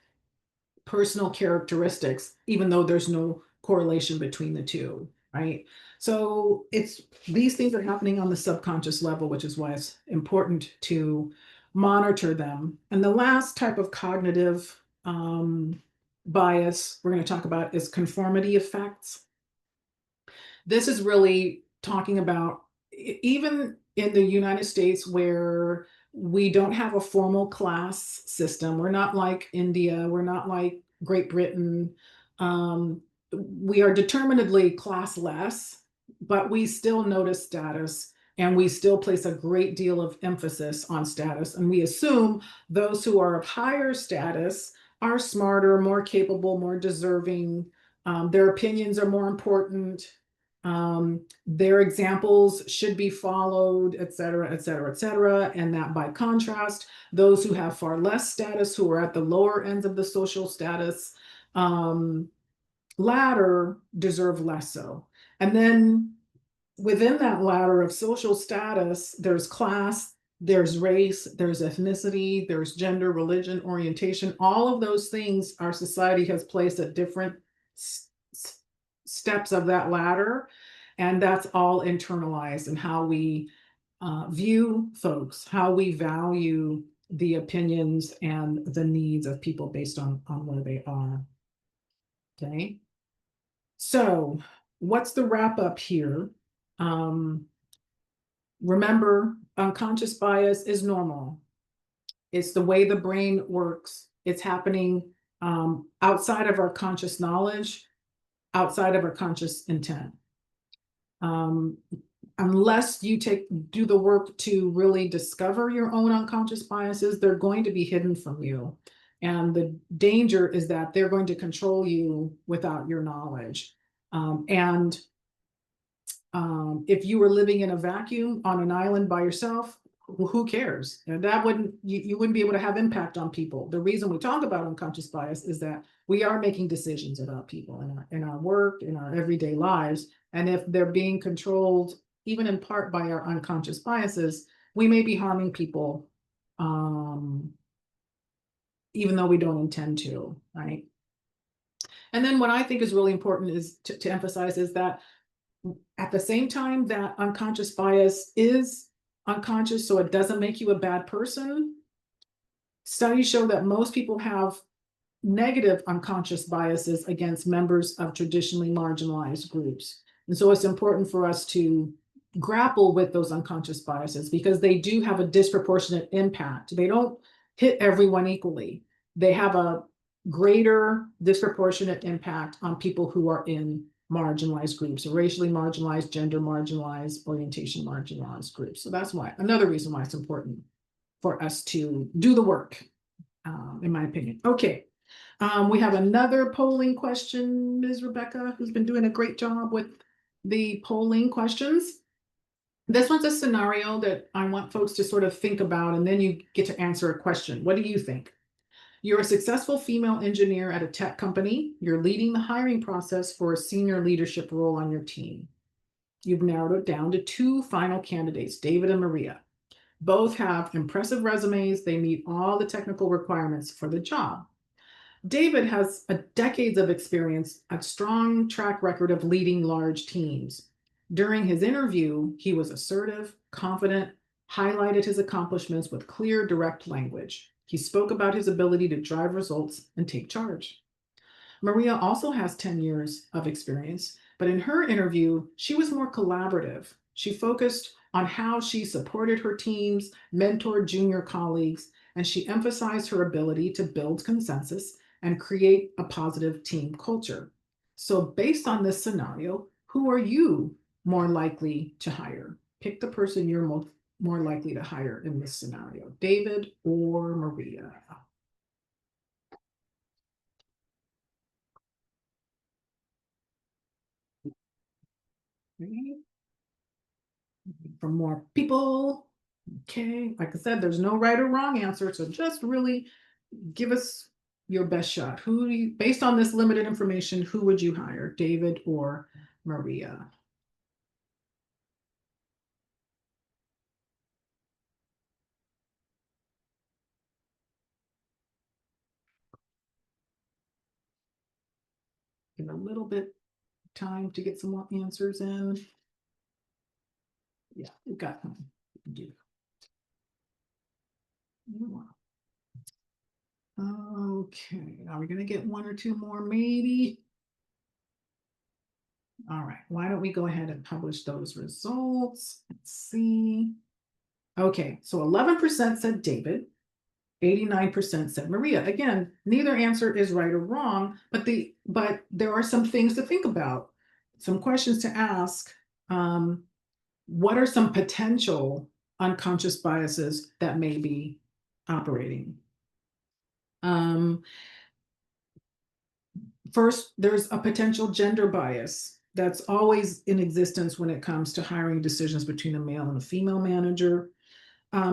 personal characteristics, even though there's no correlation between the two, right? So these things are happening on the subconscious level, which is why it's important to monitor them. And the last type of cognitive bias we're going to talk about is conformity effects. This is really talking about, even in the United States, where We don't have a formal class system. We're not like India. We're not like Great Britain. We are determinedly classless, but we still notice status and we still place a great deal of emphasis on status. And we assume those who are of higher status are smarter, more capable, more deserving. Their opinions are more important. Their examples should be followed, et cetera, et cetera, et cetera. And that by contrast, those who have far less status, who are at the lower ends of the social status ladder, deserve less so. And then within that ladder of social status, there's class, there's race, there's ethnicity, there's gender, religion, orientation. All of those things our society has placed at different steps of that ladder. And that's all internalized in how we view folks, how we value the opinions and the needs of people based on where they are. Okay. So what's the wrap up here? Remember, unconscious bias is normal. It's the way the brain works. It's happening outside of our conscious knowledge, outside of our conscious intent. Unless you do the work to really discover your own unconscious biases, they're going to be hidden from you. And the danger is that they're going to control you without your knowledge. If you were living in a vacuum on an island by yourself, who cares? And that you wouldn't be able to have impact on people. The reason we talk about unconscious bias is that we are making decisions about people in our work, in our everyday lives. And if they're being controlled, even in part by our unconscious biases, we may be harming people, even though we don't intend to, right? And then what I think is really important is to emphasize is that at the same time that unconscious bias is unconscious, so it doesn't make you a bad person, studies show that most people have negative unconscious biases against members of traditionally marginalized groups. And so it's important for us to grapple with those unconscious biases because they do have a disproportionate impact. They don't hit everyone equally. They have a greater disproportionate impact on people who are in marginalized groups, racially marginalized, gender marginalized, orientation marginalized groups. So that's why, another reason why it's important for us to do the work, in my opinion. Okay. We have another polling question, Ms. Rebecca, who's been doing a great job with the polling questions. This one's a scenario that I want folks to sort of think about, and then you get to answer a question. What do you think? You're a successful female engineer at a tech company. You're leading the hiring process for a senior leadership role on your team. You've narrowed it down to two final candidates, David and Maria. Both have impressive resumes. They meet all the technical requirements for the job. David has decades of experience, a strong track record of leading large teams. During his interview, he was assertive, confident, highlighted his accomplishments with clear, direct language. He spoke about his ability to drive results and take charge. Maria also has 10 years of experience, but in her interview, she was more collaborative. She focused on how she supported her teams, mentored junior colleagues, and she emphasized her ability to build consensus and create a positive team culture. So based on this scenario, who are you more likely to hire? Pick the person you're more likely to hire in this scenario, David or Maria. For more people. Okay, like I said, there's no right or wrong answer, so just really give us your best shot. Based on this limited information, who would you hire, David or Maria? Give a little bit time to get some more answers in. Yeah, we've got time. Do. Okay, are we gonna get one or two more, maybe? All right, why don't we go ahead and publish those results? Let's see. Okay, so 11% said David, 89% said Maria. Again, neither answer is right or wrong, but there are some things to think about, some questions to ask. What are some potential unconscious biases that may be operating? First, there's a potential gender bias that's always in existence when it comes to hiring decisions between a male and a female manager.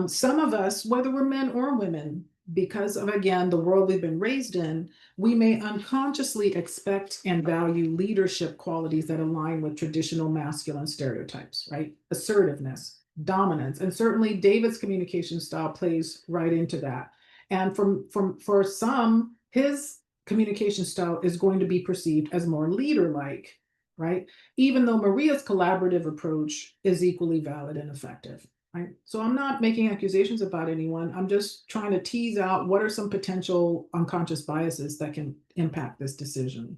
Some of us, whether we're men or women, because of, again, the world we've been raised in, we may unconsciously expect and value leadership qualities that align with traditional masculine stereotypes, right? Assertiveness, dominance, and certainly David's communication style plays right into that. And for some, his communication style is going to be perceived as more leader-like, right? Even though Maria's collaborative approach is equally valid and effective. Right? So I'm not making accusations about anyone. I'm just trying to tease out what are some potential unconscious biases that can impact this decision.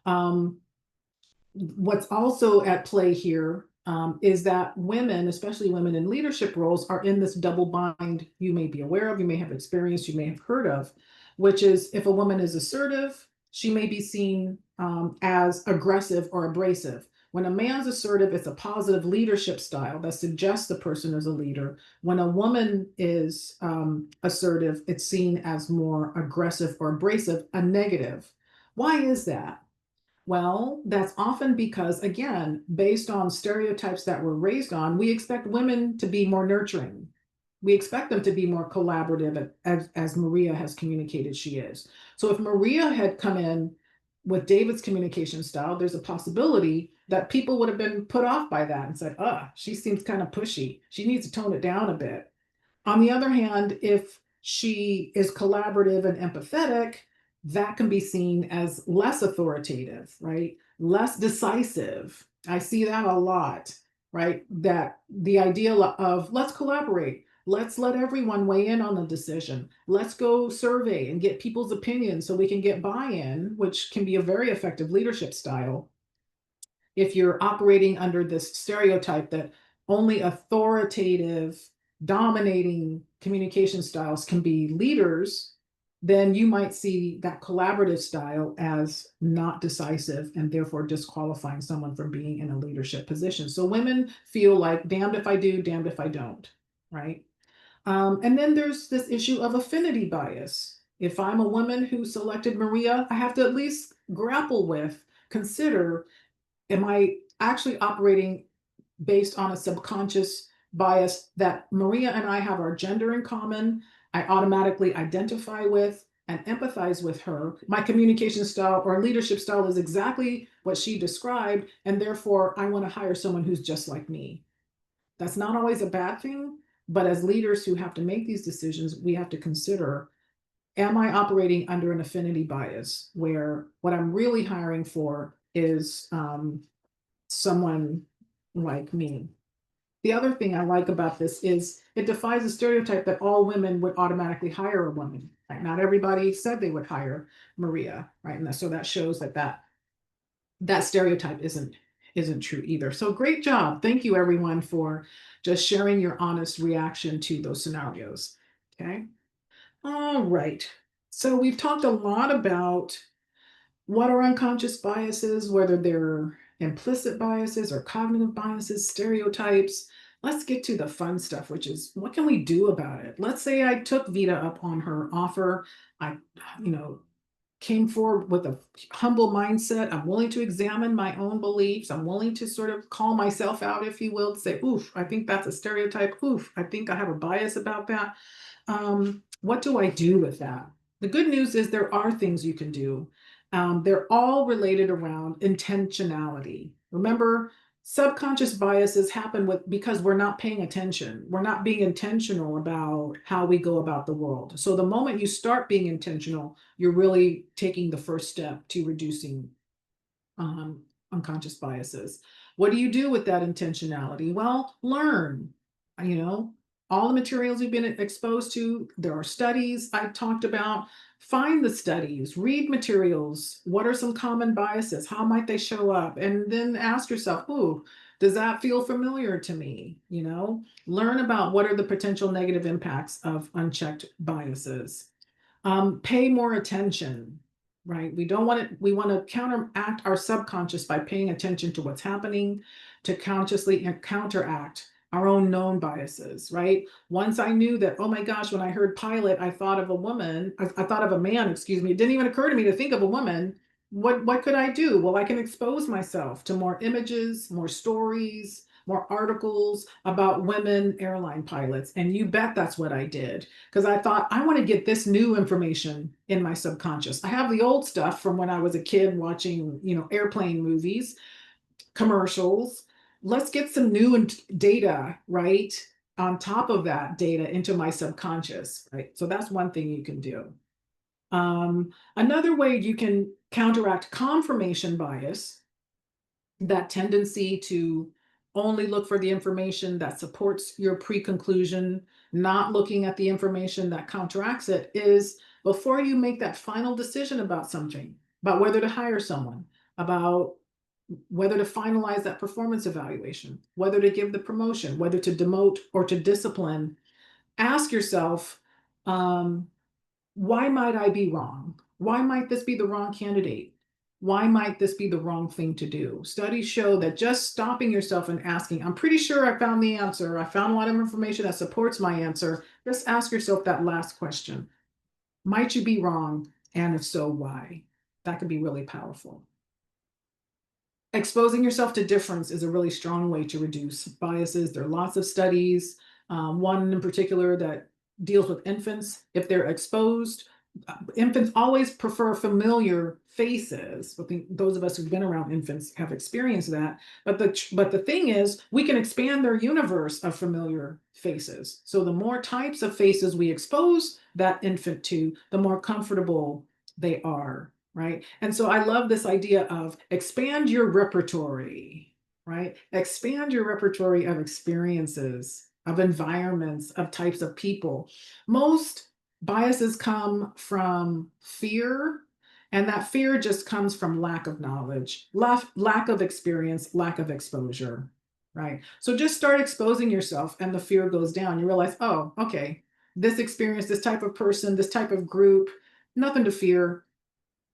What's also at play here is that women, especially women in leadership roles, are in this double bind you may be aware of, you may have experienced, you may have heard of, which is if a woman is assertive, she may be seen as aggressive or abrasive. When a man's assertive, it's a positive leadership style that suggests the person is a leader. When a woman is assertive, it's seen as more aggressive or abrasive, a negative. Why is that? Well, that's often because, again, based on stereotypes that we're raised on, we expect women to be more nurturing. We expect them to be more collaborative, as Maria has communicated she is. So if Maria had come in with David's communication style, there's a possibility that people would have been put off by that and said, she seems kind of pushy. She needs to tone it down a bit. On the other hand, if she is collaborative and empathetic, that can be seen as less authoritative, right? Less decisive. I see that a lot, right? That the idea of let's collaborate, let's let everyone weigh in on the decision, let's go survey and get people's opinions so we can get buy-in, which can be a very effective leadership style. If you're operating under this stereotype that only authoritative, dominating communication styles can be leaders, then you might see that collaborative style as not decisive and therefore disqualifying someone from being in a leadership position. So women feel like damned if I do, damned if I don't, right? And then there's this issue of affinity bias. If I'm a woman who selected Maria, I have to at least grapple with, consider, am I actually operating based on a subconscious bias that Maria and I have our gender in common? I automatically identify with and empathize with her. My communication style or leadership style is exactly what she described, and therefore I want to hire someone who's just like me. That's not always a bad thing, but as leaders who have to make these decisions, we have to consider, am I operating under an affinity bias where what I'm really hiring for is someone like me? The other thing I like about this is it defies the stereotype that all women would automatically hire a woman. Right? Not everybody said they would hire Maria, right? And so that shows that stereotype isn't true either. So great job. Thank you everyone for just sharing your honest reaction to those scenarios. Okay. All right. So we've talked a lot about what are unconscious biases, whether they're implicit biases or cognitive biases, stereotypes. Let's get to the fun stuff, which is what can we do about it? Let's say I took Vita up on her offer. I, came forward with a humble mindset. I'm willing to examine my own beliefs. I'm willing to sort of call myself out, if you will, to say, oof, I think that's a stereotype. Oof, I think I have a bias about that. What do I do with that? The good news is there are things you can do. They're all related around intentionality. Remember, subconscious biases happen because we're not paying attention. We're not being intentional about how we go about the world. So the moment you start being intentional, you're really taking the first step to reducing unconscious biases. What do you do with that intentionality? Well, learn. All the materials you've been exposed to, there are studies I talked about. Find the studies, read materials. What are some common biases? How might they show up? And then ask yourself, ooh, Does that feel familiar to me? Learn about what are the potential negative impacts of unchecked biases. Pay more attention, right? We don't want we want to counteract our subconscious by paying attention to what's happening, to consciously counteract our own known biases, right? Once I knew that, oh my gosh, when I heard pilot, I thought of a woman, I thought of a man, excuse me. It didn't even occur to me to think of a woman. What could I do? Well, I can expose myself to more images, more stories, more articles about women airline pilots. And you bet that's what I did. Because I thought, I want to get this new information in my subconscious. I have the old stuff from when I was a kid watching, airplane movies, commercials. Let's get some new data, right? On top of that data into my subconscious, right? So that's one thing you can do. Another way you can counteract confirmation bias, that tendency to only look for the information that supports your pre-conclusion, not looking at the information that counteracts it, is before you make that final decision about something, about whether to hire someone, about whether to finalize that performance evaluation, whether to give the promotion, whether to demote or to discipline, ask yourself, why might I be wrong? Why might this be the wrong candidate? Why might this be the wrong thing to do? Studies show that just stopping yourself and asking, I'm pretty sure I found the answer. I found a lot of information that supports my answer. Just ask yourself that last question. Might you be wrong? And if so, why? That could be really powerful. Exposing yourself to difference is a really strong way to reduce biases. There are lots of studies, one in particular that deals with infants. If they're exposed, infants always prefer familiar faces. I think those of us who've been around infants have experienced that. But the thing is, we can expand their universe of familiar faces. So the more types of faces we expose that infant to, the more comfortable they are, right? And so I love this idea of expand your repertory, right? Expand your repertory of experiences, of environments, of types of people. Most biases come from fear, and that fear just comes from lack of knowledge, lack of experience, lack of exposure, right? So just start exposing yourself and the fear goes down. You realize, oh, okay, this experience, this type of person, this type of group, nothing to fear.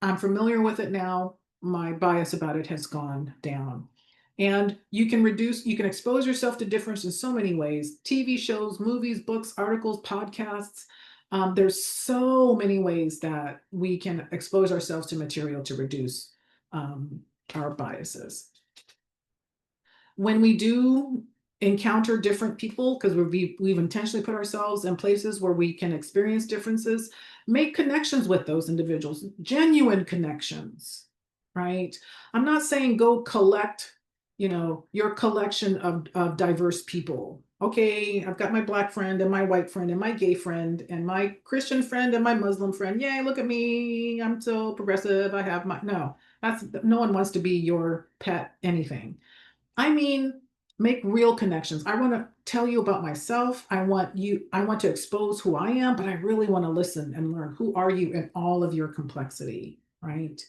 I'm familiar with it now. My bias about it has gone down. And you can expose yourself to difference in so many ways. TV shows, movies, books, articles, podcasts. There's so many ways that we can expose ourselves to material to reduce our biases. When we do encounter different people, because we've intentionally put ourselves in places where we can experience differences, make connections with those individuals, genuine connections, right? I'm not saying go collect, your collection of diverse people. Okay, I've got my Black friend and my white friend and my gay friend and my Christian friend and my Muslim friend. Yay, look at me. I'm so progressive. I have no one wants to be your pet anything. I mean, make real connections. I want to tell you about myself. I want to expose who I am, but I really want to listen and learn who are you in all of your complexity, right?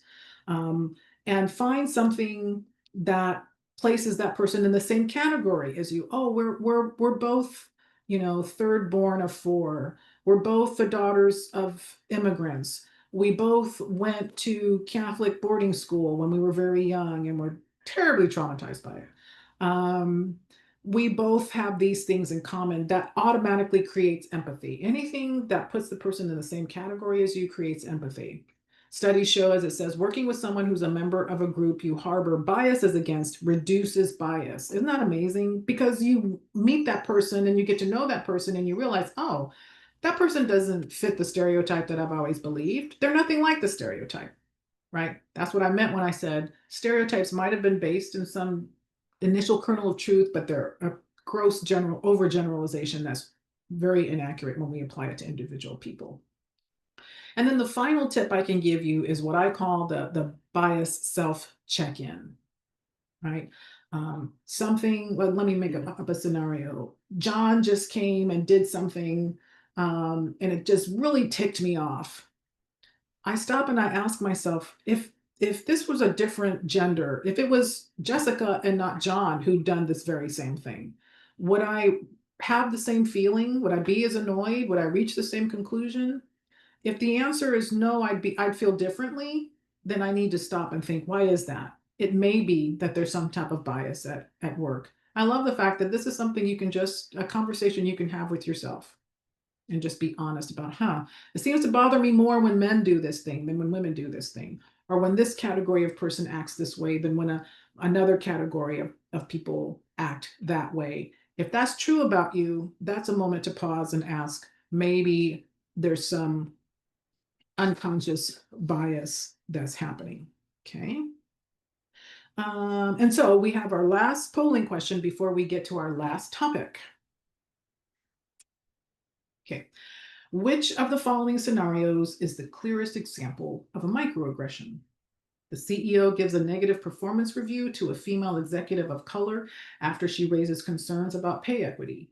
And find something that places that person in the same category as you. Oh, we're both, third born of four. We're both the daughters of immigrants. We both went to Catholic boarding school when we were very young and were terribly traumatized by it. We both have these things in common that automatically creates empathy. Anything that puts the person in the same category as you creates empathy. Studies show, as it says, working with someone who's a member of a group you harbor biases against reduces bias. Isn't that amazing? Because you meet that person and you get to know that person and you realize, oh, that person doesn't fit the stereotype that I've always believed. They're nothing like the stereotype, right? That's what I meant when I said stereotypes might have been based in some initial kernel of truth, but they're a gross overgeneralization that's very inaccurate when we apply it to individual people. And then the final tip I can give you is what I call the bias self check-in, right? Let me make up a scenario. John just came and did something, and it just really ticked me off. I stop and I ask myself, if if this was a different gender, if it was Jessica and not John who'd done this very same thing, would I have the same feeling? Would I be as annoyed? Would I reach the same conclusion? If the answer is no, I'd feel differently, then I need to stop and think, why is that? It may be that there's some type of bias at work. I love the fact that this is something you can just, a conversation you can have with yourself and just be honest about, it seems to bother me more when men do this thing than when women do this thing, or when this category of person acts this way than when another category of people act that way. If that's true about you, that's a moment to pause and ask, maybe there's some unconscious bias that's happening. Okay. And so we have our last polling question before we get to our last topic. Okay. Which of the following scenarios is the clearest example of a microaggression? The CEO gives a negative performance review to a female executive of color after she raises concerns about pay equity.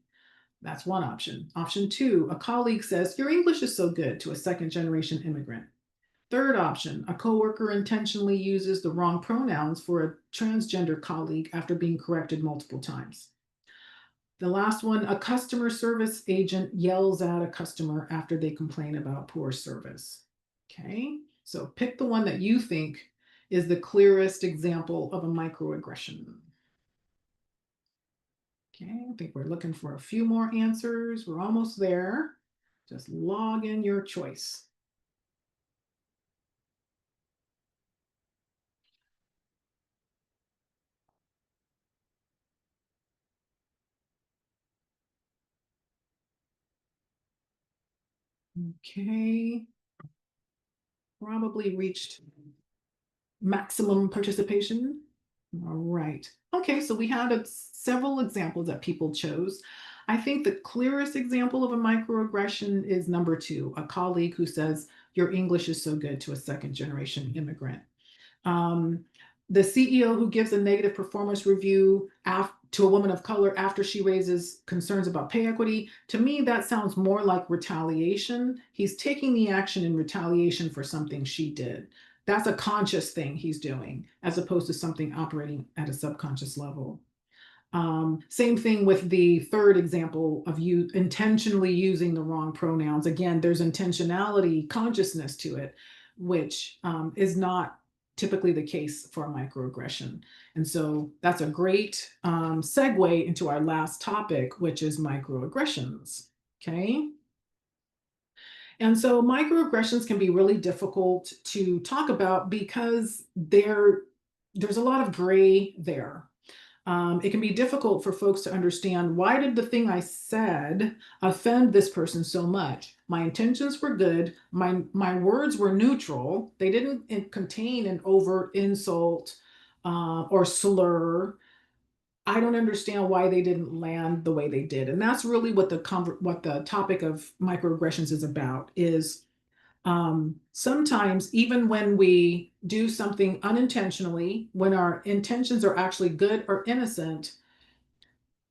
That's one option. Option two, a colleague says, "Your English is so good," to a second-generation immigrant. Third option, a coworker intentionally uses the wrong pronouns for a transgender colleague after being corrected multiple times. The last one, a customer service agent yells at a customer after they complain about poor service. Okay, so pick the one that you think is the clearest example of a microaggression. Okay, I think we're looking for a few more answers. We're almost there. Just log in your choice. Okay, probably reached maximum participation. All right. Okay, so we had several examples that people chose. I think the clearest example of a microaggression is number two, a colleague who says, "Your English is so good," to a second-generation immigrant. Um, the CEO who gives a negative performance review to a woman of color after she raises concerns about pay equity, to me, that sounds more like retaliation. He's taking the action in retaliation for something she did. That's a conscious thing he's doing, as opposed to something operating at a subconscious level. Same thing with the third example of you intentionally using the wrong pronouns. Again, there's intentionality, consciousness to it, which is not typically the case for a microaggression. And so that's a great segue into our last topic, which is microaggressions. Okay. And so microaggressions can be really difficult to talk about because there's a lot of gray there. It can be difficult for folks to understand, why did the thing I said offend this person so much? My intentions were good. My words were neutral. They didn't contain an overt insult or slur. I don't understand why they didn't land the way they did. And that's really what the topic of microaggressions is about, is sometimes even when we do something unintentionally, when our intentions are actually good or innocent,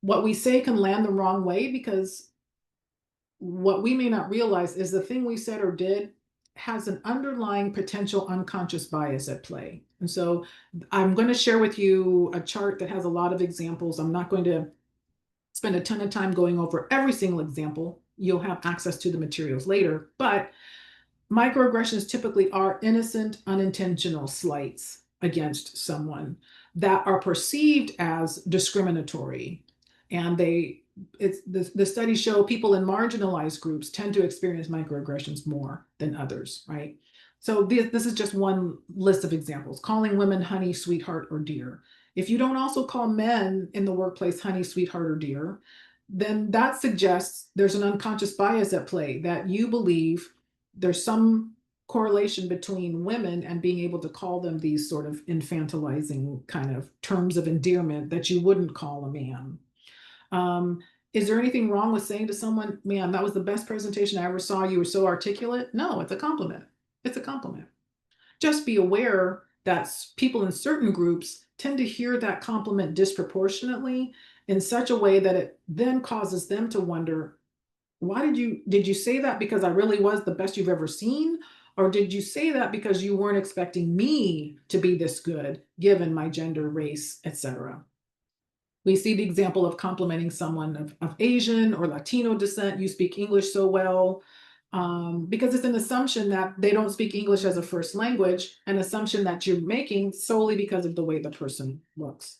what we say can land the wrong way, because what we may not realize is the thing we said or did has an underlying potential unconscious bias at play. And so I'm going to share with you a chart that has a lot of examples. I'm not going to spend a ton of time going over every single example. You'll have access to the materials later, but microaggressions typically are innocent, unintentional slights against someone that are perceived as discriminatory. And the studies show people in marginalized groups tend to experience microaggressions more than others, right? So this is just one list of examples. Calling women honey, sweetheart, or dear. If you don't also call men in the workplace honey, sweetheart, or dear, then that suggests there's an unconscious bias at play, that you believe there's some correlation between women and being able to call them these sort of infantilizing kind of terms of endearment that you wouldn't call a man. Is there anything wrong with saying to someone, "Man, that was the best presentation I ever saw. You were so articulate"? No, it's a compliment. It's a compliment. Just be aware that people in certain groups tend to hear that compliment disproportionately in such a way that it then causes them to wonder, why did you say that because I really was the best you've ever seen? Or did you say that because you weren't expecting me to be this good, given my gender, race, etc.? We see the example of complimenting someone of Asian or Latino descent. You speak English so well, because it's an assumption that they don't speak English as a first language, an assumption that you're making solely because of the way the person looks.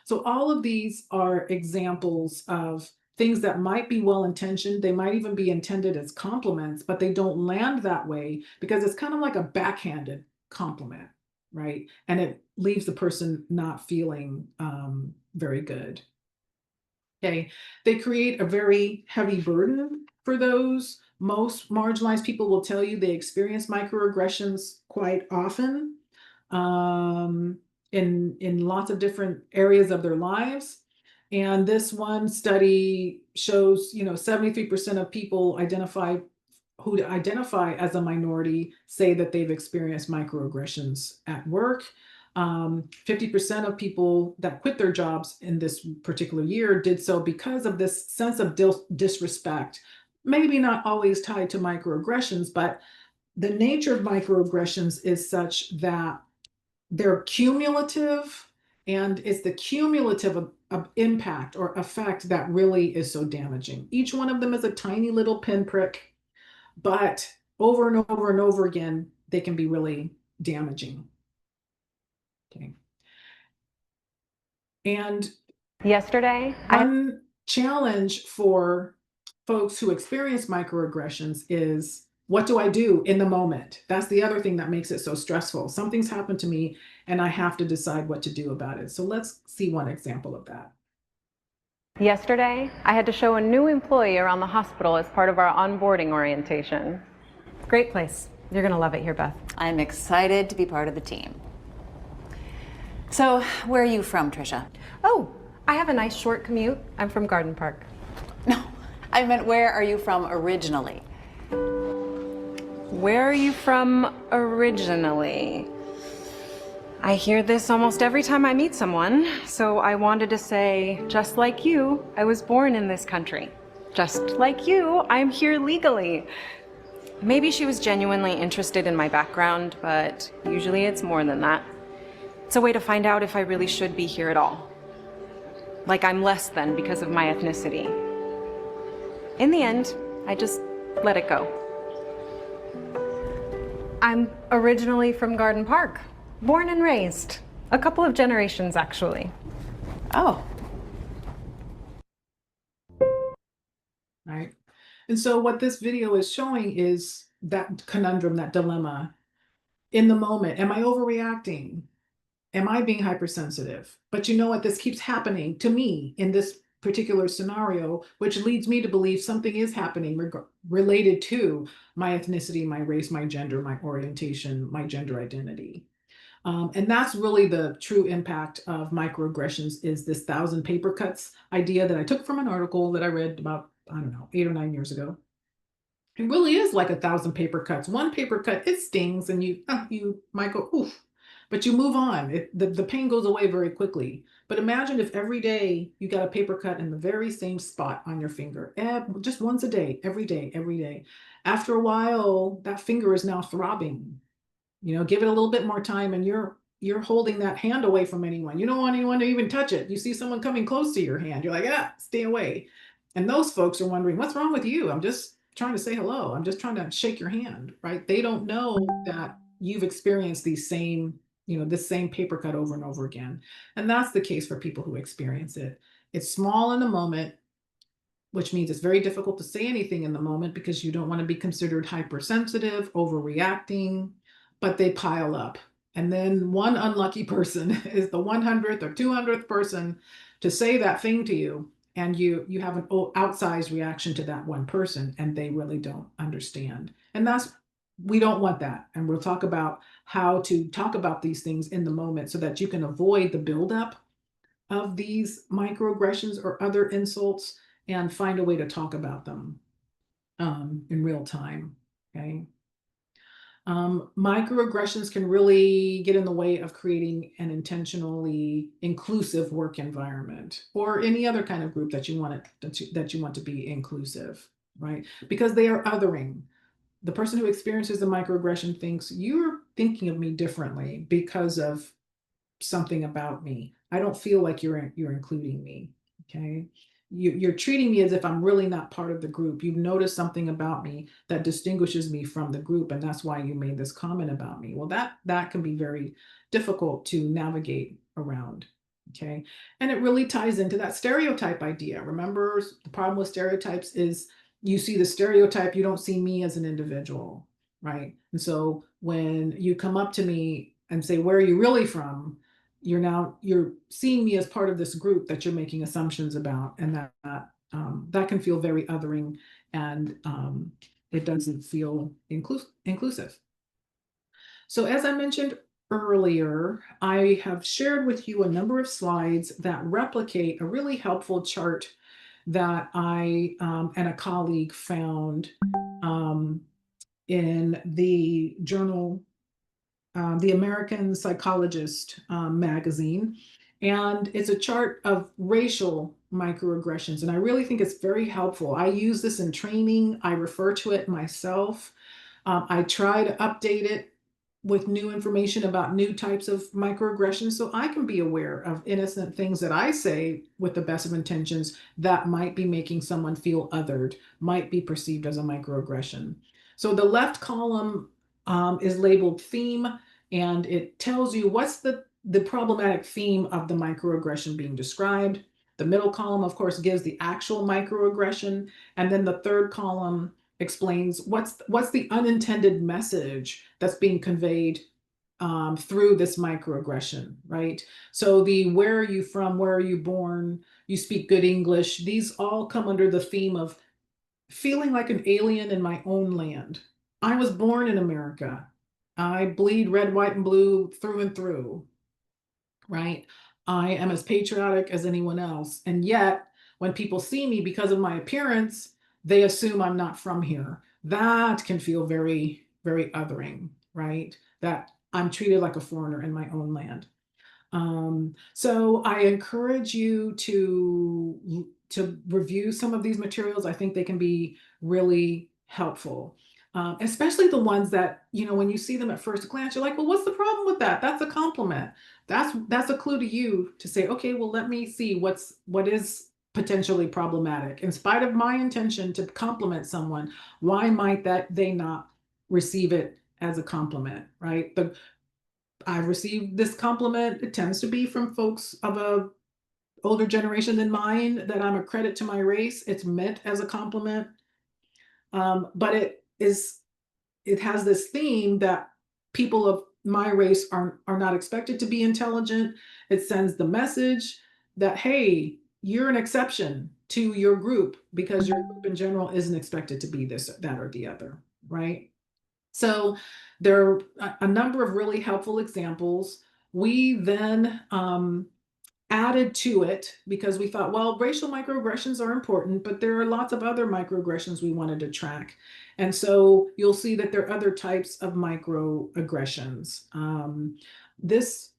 So all of these are examples of things that might be well-intentioned. They might even be intended as compliments, but they don't land that way because it's kind of like a backhanded compliment, right? And it leaves the person not feeling very good. Okay, they create a very heavy burden for those. Most marginalized people will tell you they experience microaggressions quite often, in lots of different areas of their lives. And this one study shows, 73% of people who identify as a minority say that they've experienced microaggressions at work. 50% of people that quit their jobs in this particular year did so because of this sense of disrespect. Maybe not always tied to microaggressions, but the nature of microaggressions is such that they're cumulative, and it's the cumulative of impact or effect that really is so damaging. Each one of them is a tiny little pinprick, but over and over and over again, they can be really damaging. Okay. And Yesterday, one challenge for folks who experience microaggressions is, what do I do in the moment? That's the other thing that makes it so stressful. Something's happened to me and I have to decide what to do about it. So let's see one example of that. Yesterday, I had to show a new employee around the hospital as part of our onboarding orientation. Great place. You're going to love it here, Beth. I'm excited to be part of the team. So, where are you from, Trisha? Oh, I have a nice short commute. I'm from Garden Park. No, I meant where are you from originally? Where are you from originally? I hear this almost every time I meet someone, so I wanted to say, just like you, I was born in this country. Just like you, I'm here legally. Maybe she was genuinely interested in my background, but usually it's more than that. It's a way to find out if I really should be here at all. Like I'm less than because of my ethnicity. In the end, I just let it go. I'm originally from Garden Park, born and raised. A couple of generations, actually. Oh. Right. And so what this video is showing is that conundrum, that dilemma in the moment. Am I overreacting? Am I being hypersensitive? But you know what? This keeps happening to me in this particular scenario, which leads me to believe something is happening related to my ethnicity, my race, my gender, my orientation, my gender identity. And that's really the true impact of microaggressions, is this 1,000 paper cuts idea that I took from an article that I read about, I don't know, 8 or 9 years ago. It really is like 1,000 paper cuts. One paper cut, it stings and you might go, oof, but you move on. The pain goes away very quickly. But imagine if every day you got a paper cut in the very same spot on your finger, just once a day, every day, every day. After a while, that finger is now throbbing. Give it a little bit more time and you're holding that hand away from anyone. You don't want anyone to even touch it. You see someone coming close to your hand, you're like, stay away. And those folks are wondering, what's wrong with you? I'm just trying to say hello. I'm just trying to shake your hand, right? They don't know that you've experienced these same, this same paper cut over and over again. And that's the case for people who experience it. It's small in the moment, which means it's very difficult to say anything in the moment because you don't want to be considered hypersensitive, overreacting, but they pile up. And then one unlucky person is the 100th or 200th person to say that thing to you, and you have an outsized reaction to that one person, and they really don't understand. And we don't want that. And we'll talk about how to talk about these things in the moment so that you can avoid the buildup of these microaggressions or other insults and find a way to talk about them in real time. Okay. Microaggressions can really get in the way of creating an intentionally inclusive work environment or any other kind of group that you want to be inclusive, right? Because they are othering. the person who experiences the microaggression thinks you're thinking of me differently because of something about me. I don't feel like you're including me. Okay. You're treating me as if I'm really not part of the group. You've noticed something about me that distinguishes me from the group, and that's why you made this comment about me. Well, that can be very difficult to navigate around. Okay. And it really ties into that stereotype idea. Remember, the problem with stereotypes is you see the stereotype, you don't see me as an individual, right? And so when you come up to me and say, where are you really from? You're seeing me as part of this group that you're making assumptions about, and that can feel very othering, and it doesn't feel inclusive. So as I mentioned earlier, I have shared with you a number of slides that replicate a really helpful chart that I and a colleague found in the journal the American Psychologist magazine. And it's a chart of racial microaggressions. And I really think it's very helpful. I use this in training, I refer to it myself. I try to update it with new information about new types of microaggressions so I can be aware of innocent things that I say with the best of intentions that might be making someone feel othered, might be perceived as a microaggression. So the left column is labeled theme, and it tells you what's the problematic theme of the microaggression being described. The middle column, of course, gives the actual microaggression, and then the third column explains what's the unintended message that's being conveyed through this microaggression, right? So the where are you from, where are you born, you speak good English, these all come under the theme of feeling like an alien in my own land. I was born in America. I bleed red, white, and blue through and through, right? I am as patriotic as anyone else. And yet, when people see me because of my appearance, they assume I'm not from here. That can feel very, very othering, right? That I'm treated like a foreigner in my own land. So I encourage you to review some of these materials. I think they can be really helpful, especially the ones that, when you see them at first glance, you're like, well, what's the problem with that? That's a compliment. That's a clue to you to say, okay, well, let me see what is potentially problematic. In spite of my intention to compliment someone, why might they not receive it as a compliment, right? I've received this compliment. It tends to be from folks of a older generation than mine that I'm a credit to my race. It's meant as a compliment. But it has this theme that people of my race are not expected to be intelligent. It sends the message that, hey, you're an exception to your group because your group in general isn't expected to be this, that, or the other, right? So there are a number of really helpful examples. We then added to it because we thought, well, racial microaggressions are important, but there are lots of other microaggressions we wanted to track. And so you'll see that there are other types of microaggressions. This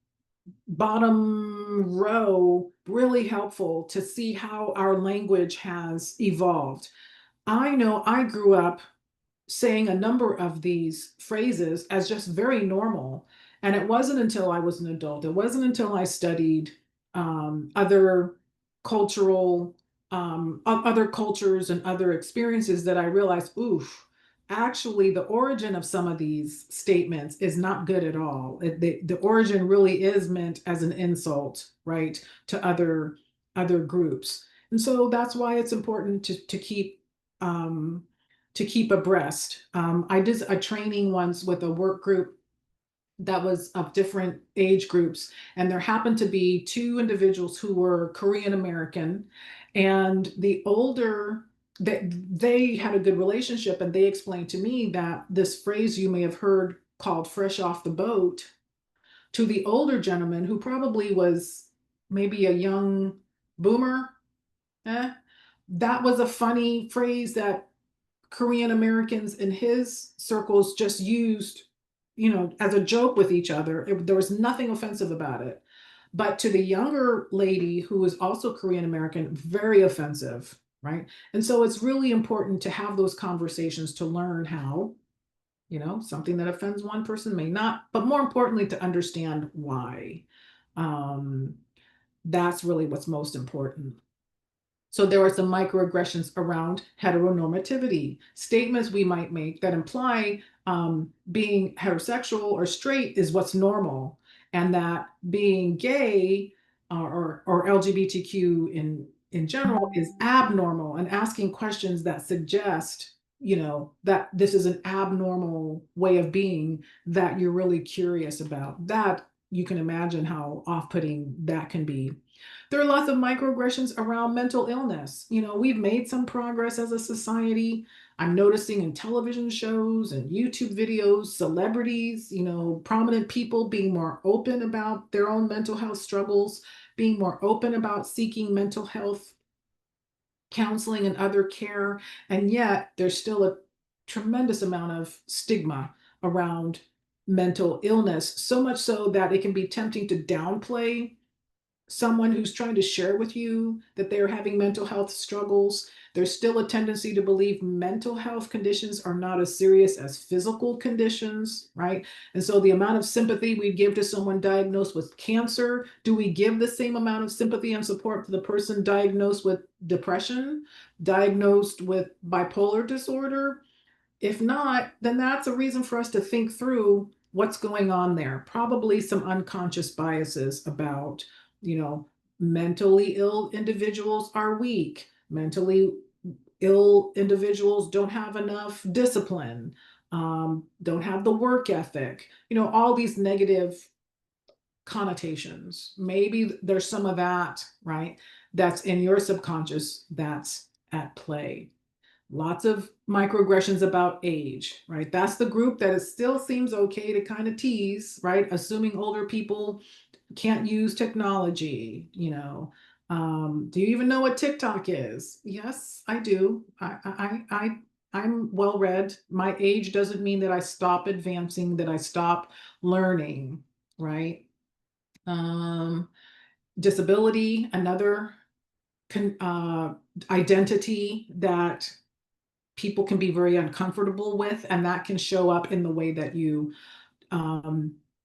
bottom row, really helpful to see how our language has evolved. I know I grew up saying a number of these phrases as just very normal. And it wasn't until I was an adult, it wasn't until I studied other other cultures and other experiences that I realized, oof, actually the origin of some of these statements is not good at all. The origin really is meant as an insult, right, to other groups. And so that's why it's important to keep abreast. I did a training once with a work group that was of different age groups, and there happened to be two individuals who were Korean American, and the older they had a good relationship, and they explained to me that this phrase you may have heard called fresh off the boat, to the older gentleman who probably was maybe a young boomer, that was a funny phrase that Korean Americans in his circles just used, as a joke with each other. There was nothing offensive about it. But to the younger lady who was also Korean American, very offensive, right? And so it's really important to have those conversations to learn how Something that offends one person may not, but more importantly, to understand why. That's really what's most important. So there are some microaggressions around heteronormativity, statements we might make that imply being heterosexual or straight is what's normal, and that being gay or LGBTQ in general is abnormal, and asking questions that suggest, that this is an abnormal way of being that you're really curious about. That you can imagine how off-putting that can be. There are lots of microaggressions around mental illness. We've made some progress as a society. I'm noticing in television shows and YouTube videos, celebrities, prominent people being more open about their own mental health struggles, being more open about seeking mental health counseling and other care. And yet there's still a tremendous amount of stigma around mental illness, so much so that it can be tempting to downplay someone who's trying to share with you that they're having mental health struggles. There's still a tendency to believe mental health conditions are not as serious as physical conditions, right? And so the amount of sympathy we give to someone diagnosed with cancer, do we give the same amount of sympathy and support to the person diagnosed with depression, diagnosed with bipolar disorder? If not, then that's a reason for us to think through what's going on there. Probably some unconscious biases about, mentally ill individuals are weak. Mentally ill individuals don't have enough discipline, don't have the work ethic, all these negative connotations. Maybe there's some of that, right? That's in your subconscious that's at play. Lots of microaggressions about age, right? That's the group that it still seems okay to kind of tease, right? Assuming older people can't use technology, do you even know what TikTok is? Yes, I do. I'm well read. My age doesn't mean that I stop advancing, that I stop learning, right? Disability, another identity that people can be very uncomfortable with, and that can show up in the way that you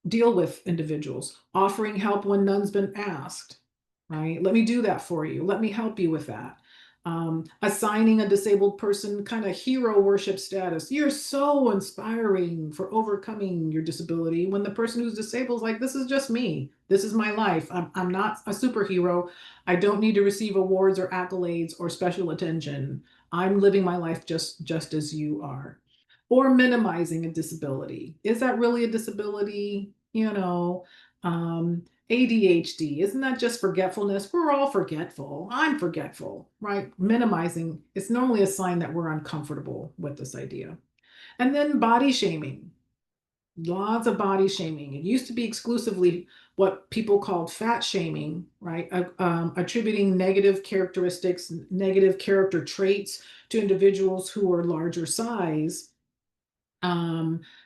deal with individuals. Offering help when none's been asked, right? Let me do that for you. Let me help you with that. Assigning a disabled person kind of hero worship status. You're so inspiring for overcoming your disability, when the person who's disabled is like, this is just me. This is my life. I'm not a superhero. I don't need to receive awards or accolades or special attention. I'm living my life just as you are. Or minimizing a disability. Is that really a disability? ADHD, isn't that just forgetfulness? We're all forgetful. I'm forgetful, right? Minimizing, it's normally a sign that we're uncomfortable with this idea. And then body shaming. Lots of body shaming. It used to be exclusively what people called fat shaming, right? Attributing negative characteristics, negative character traits to individuals who are larger size,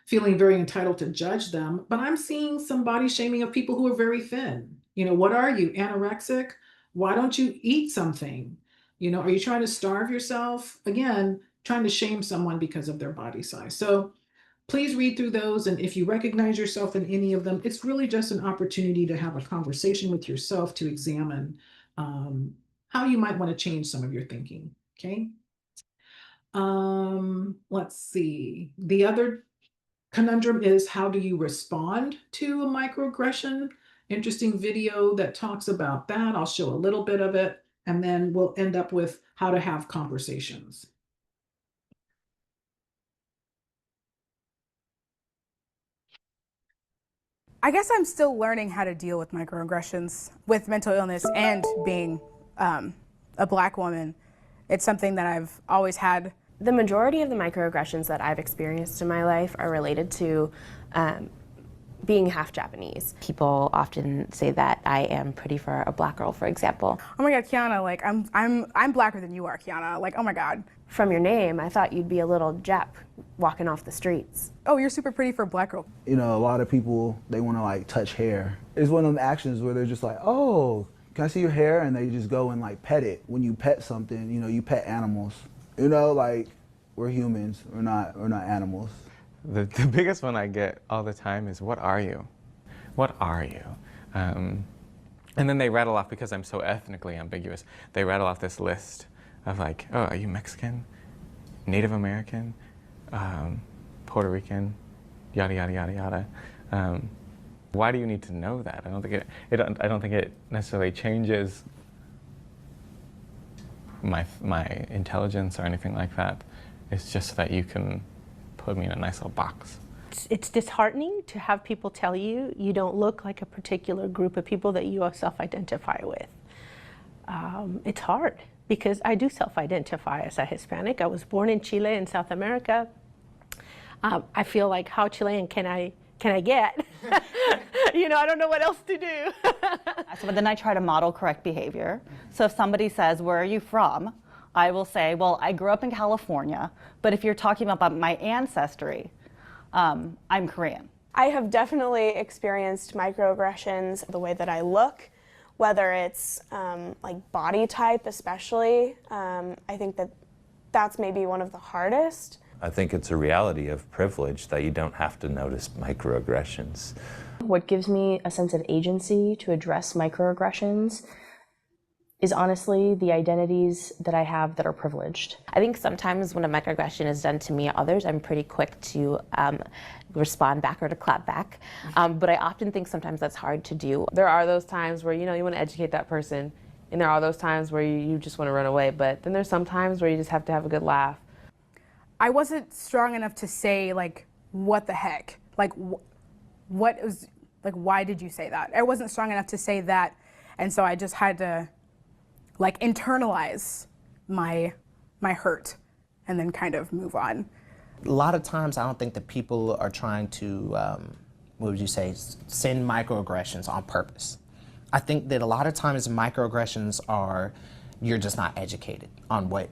feeling very entitled to judge them. But I'm seeing some body shaming of people who are very thin. What are you, anorexic? Why don't you eat something? Are you trying to starve yourself? Again, trying to shame someone because of their body size. So please read through those. And if you recognize yourself in any of them, it's really just an opportunity to have a conversation with yourself to examine how you might want to change some of your thinking. Okay. Let's see. The other conundrum is, how do you respond to a microaggression? Interesting video that talks about that. I'll show a little bit of it, and then we'll end up with how to have conversations. I guess I'm still learning how to deal with microaggressions, with mental illness and being a Black woman. It's something that I've always had. The majority of the microaggressions that I've experienced in my life are related to being half Japanese. People often say that I am pretty for a Black girl, for example. Oh my God, Kiana, like I'm blacker than you are, Kiana. Like, oh my God. From your name, I thought you'd be a little Jap walking off the streets. Oh, you're super pretty for a Black girl. A lot of people, they want to like touch hair. It's one of them actions where they're just like, oh, can I see your hair? And they just go and like pet it. When you pet something, you pet animals. Like, we're humans, we're not animals. The biggest one I get all the time is, what are you? What are you? And then they rattle off, because I'm so ethnically ambiguous, they rattle off this list of like, oh, are you Mexican, Native American, Puerto Rican, yada, yada, yada, yada. Why do you need to know that? I don't think it necessarily changes my intelligence or anything like that. It's just that you can put me in a nice little box. It's disheartening to have people tell you you don't look like a particular group of people that you self-identify with. It's hard because I do self-identify as a Hispanic. I was born in Chile in South America. I feel like, how Chilean can I get? You know, I don't know what else to do. But then I try to model correct behavior. So if somebody says, where are you from? I will say, well, I grew up in California, but if you're talking about my ancestry, I'm Korean. I have definitely experienced microaggressions the way that I look, whether it's like body type especially. I think that that's maybe one of the hardest. I think it's a reality of privilege that you don't have to notice microaggressions. What gives me a sense of agency to address microaggressions is honestly the identities that I have that are privileged. I think sometimes when a microaggression is done to me or others, I'm pretty quick to respond back or to clap back. But I often think sometimes that's hard to do. There are those times where, you know, you want to educate that person, and there are those times where you just want to run away, but then there's some times where you just have to have a good laugh. I wasn't strong enough to say, like, what the heck? Like, what is, like, why did you say that? I wasn't strong enough to say that, and so I just had to, like, internalize my hurt and then kind of move on. A lot of times I don't think that people are trying to, what would you say, send microaggressions on purpose. I think that a lot of times microaggressions are, you're just not educated on what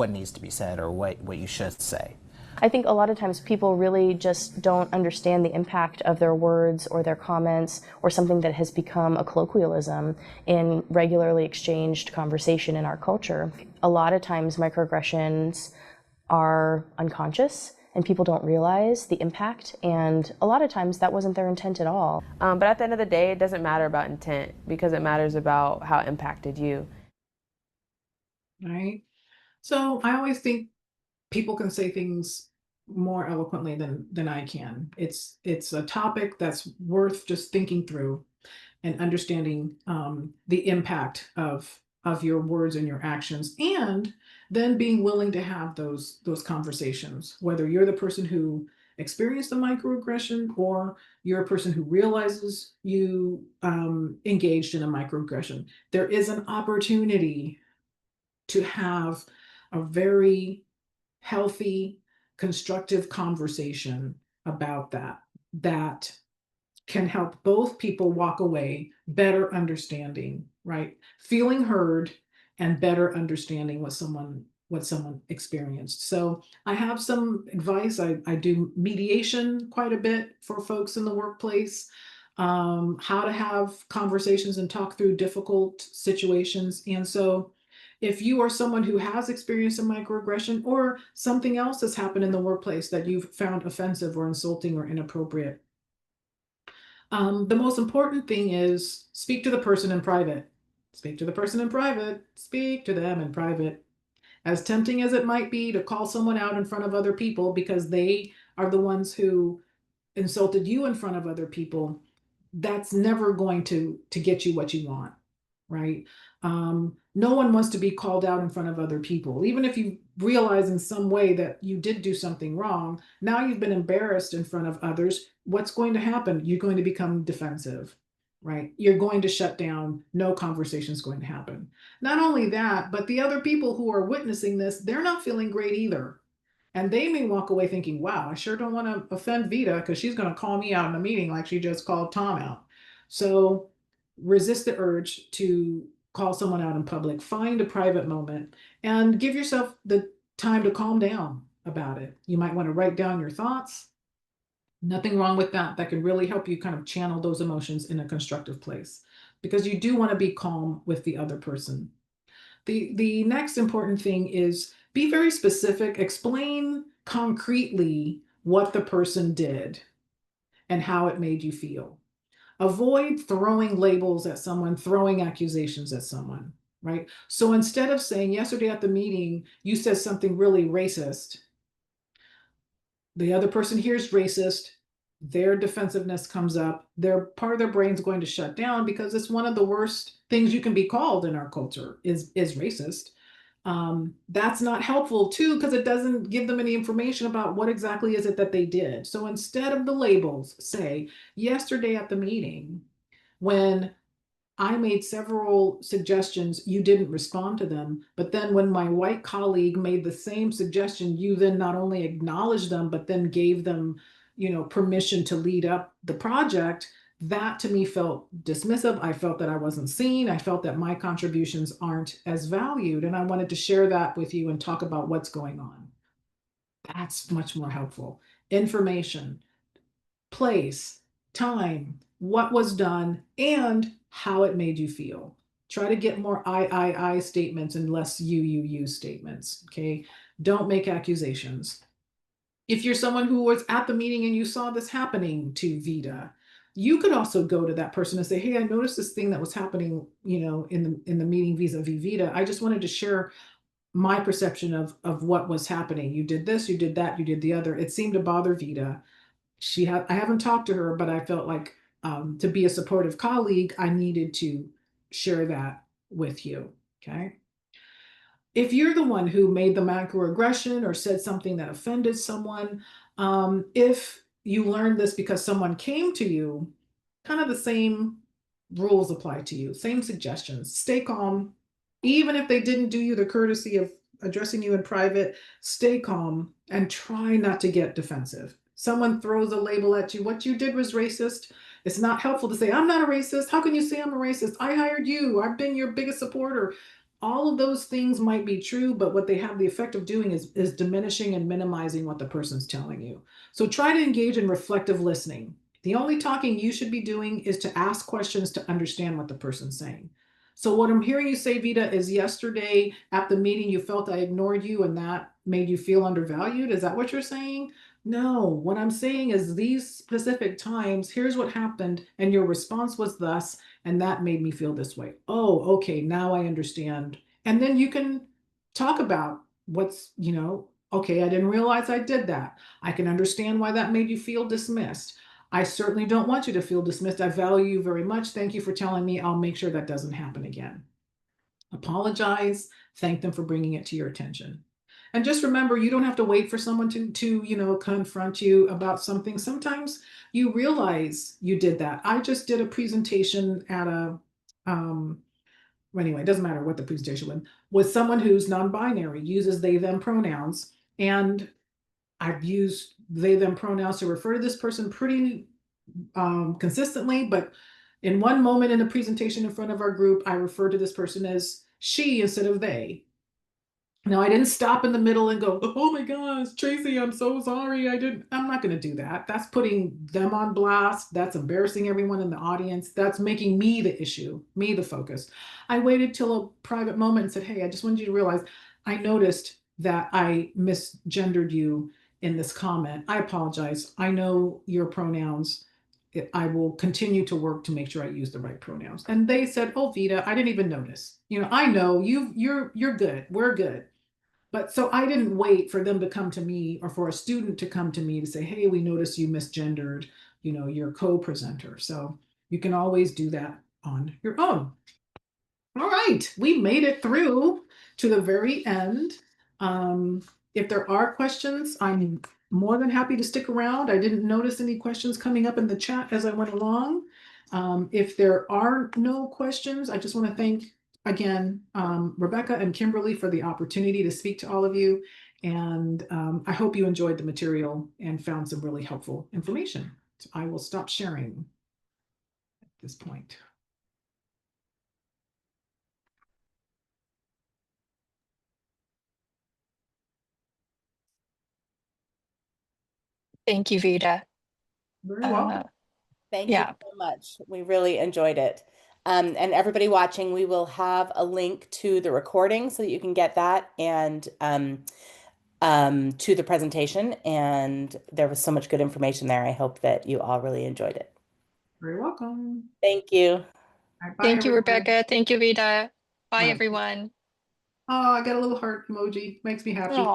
needs to be said or what you should say. I think a lot of times people really just don't understand the impact of their words or their comments or something that has become a colloquialism in regularly exchanged conversation in our culture. A lot of times microaggressions are unconscious and people don't realize the impact, and a lot of times that wasn't their intent at all. But at the end of the day, it doesn't matter about intent because it matters about how it impacted you. Right? So I always think people can say things more eloquently than I can. It's a topic that's worth just thinking through and understanding the impact of your words and your actions, and then being willing to have those conversations, whether you're the person who experienced a microaggression or you're a person who realizes you engaged in a microaggression. There is an opportunity to have a very healthy, constructive conversation about that can help both people walk away better understanding, right? Feeling heard and better understanding what someone experienced. So I have some advice. I do mediation quite a bit for folks in the workplace, how to have conversations and talk through difficult situations. And so if you are someone who has experienced a microaggression or something else has happened in the workplace that you've found offensive or insulting or inappropriate, the most important thing is speak to the person in private. Speak to the person in private. Speak to them in private. As tempting as it might be to call someone out in front of other people because they are the ones who insulted you in front of other people, that's never going to get you what you want, right? No one wants to be called out in front of other people. Even if you realize in some way that you did do something wrong, now you've been embarrassed in front of others. What's going to happen? You're going to become defensive, right? You're going to shut down. No conversation is going to happen. Not only that, but the other people who are witnessing this, they're not feeling great either. And they may walk away thinking, wow, I sure don't want to offend Vita because she's going to call me out in a meeting like she just called Tom out. So resist the urge to call someone out in public. Find a private moment and give yourself the time to calm down about it. You might want to write down your thoughts. Nothing wrong with that. That can really help you kind of channel those emotions in a constructive place, because you do want to be calm with the other person. The next important thing is be very specific. Explain concretely what the person did and how it made you feel. Avoid throwing labels at someone, throwing accusations at someone, right? So instead of saying, yesterday at the meeting, you said something really racist, the other person hears racist, their defensiveness comes up, their part of their brain's going to shut down because it's one of the worst things you can be called in our culture is racist. That's not helpful too, because it doesn't give them any information about what exactly is it that they did. So instead of the labels, say, yesterday at the meeting, when I made several suggestions, you didn't respond to them. But then when my white colleague made the same suggestion, you then not only acknowledged them, but then gave them, permission to lead up the project. That to me felt dismissive. I felt that I wasn't seen. I felt that my contributions aren't as valued. And I wanted to share that with you and talk about what's going on. That's much more helpful. Information, place, time, what was done, and how it made you feel. Try to get more I statements and less you statements, okay? Don't make accusations. If you're someone who was at the meeting and you saw this happening to Vida, you could also go to that person and say, hey, I noticed this thing that was happening, in the meeting vis-a-vis Vida. I just wanted to share my perception of what was happening. You did this, you did that, you did the other. It seemed to bother Vida. I haven't talked to her, but I felt like to be a supportive colleague, I needed to share that with you. Okay. If you're the one who made the microaggression or said something that offended someone, if you learned this because someone came to you, kind of the same rules apply to you, same suggestions. Stay calm. Even if they didn't do you the courtesy of addressing you in private, stay calm and try not to get defensive. Someone throws a label at you. What you did was racist. It's not helpful to say, I'm not a racist. How can you say I'm a racist? I hired you. I've been your biggest supporter. All of those things might be true, but what they have the effect of doing is diminishing and minimizing what the person's telling you. So try to engage in reflective listening. The only talking you should be doing is to ask questions to understand what the person's saying. So what I'm hearing you say, Vida, is yesterday at the meeting, you felt I ignored you and that made you feel undervalued. Is that what you're saying? No, what I'm saying is these specific times, here's what happened, and your response was thus, and that made me feel this way. Oh, okay, now I understand. And then you can talk about what's, okay, I didn't realize I did that. I can understand why that made you feel dismissed. I certainly don't want you to feel dismissed. I value you very much. Thank you for telling me. I'll make sure that doesn't happen again. Apologize, thank them for bringing it to your attention. And just remember, you don't have to wait for someone to confront you about something. Sometimes you realize you did that. I just did a presentation at anyway, it doesn't matter what the presentation was someone who's non-binary, uses they, them pronouns. And I've used they, them pronouns to refer to this person pretty consistently, but in one moment in the presentation in front of our group, I referred to this person as she instead of they. Now, I didn't stop in the middle and go, oh my gosh, Tracy, I'm so sorry. I'm not going to do that. That's putting them on blast. That's embarrassing everyone in the audience. That's making me the issue, me the focus. I waited till a private moment and said, hey, I just wanted you to realize I noticed that I misgendered you in this comment. I apologize. I know your pronouns. I will continue to work to make sure I use the right pronouns. And they said, oh, Vida, I didn't even notice. I know you're good. We're good. But so I didn't wait for them to come to me or for a student to come to me to say, hey, we noticed you misgendered, your co-presenter. So you can always do that on your own. All right, we made it through to the very end. If there are questions, I'm more than happy to stick around. I didn't notice any questions coming up in the chat as I went along. If there are no questions, I just want to thank again, Rebecca and Kimberly for the opportunity to speak to all of you. And I hope you enjoyed the material and found some really helpful information. So I will stop sharing at this point. Thank you, Vida. Very welcome. Thank you so much. We really enjoyed it. And everybody watching, we will have a link to the recording so that you can get that. And to the presentation, and there was so much good information there. I hope that you all really enjoyed it. Very welcome. Thank you. All right, bye, Thank you, everybody. Rebecca. Thank you, Vida. Bye, Bye. everyone. Oh, I got a little heart emoji. Makes me happy. Aw.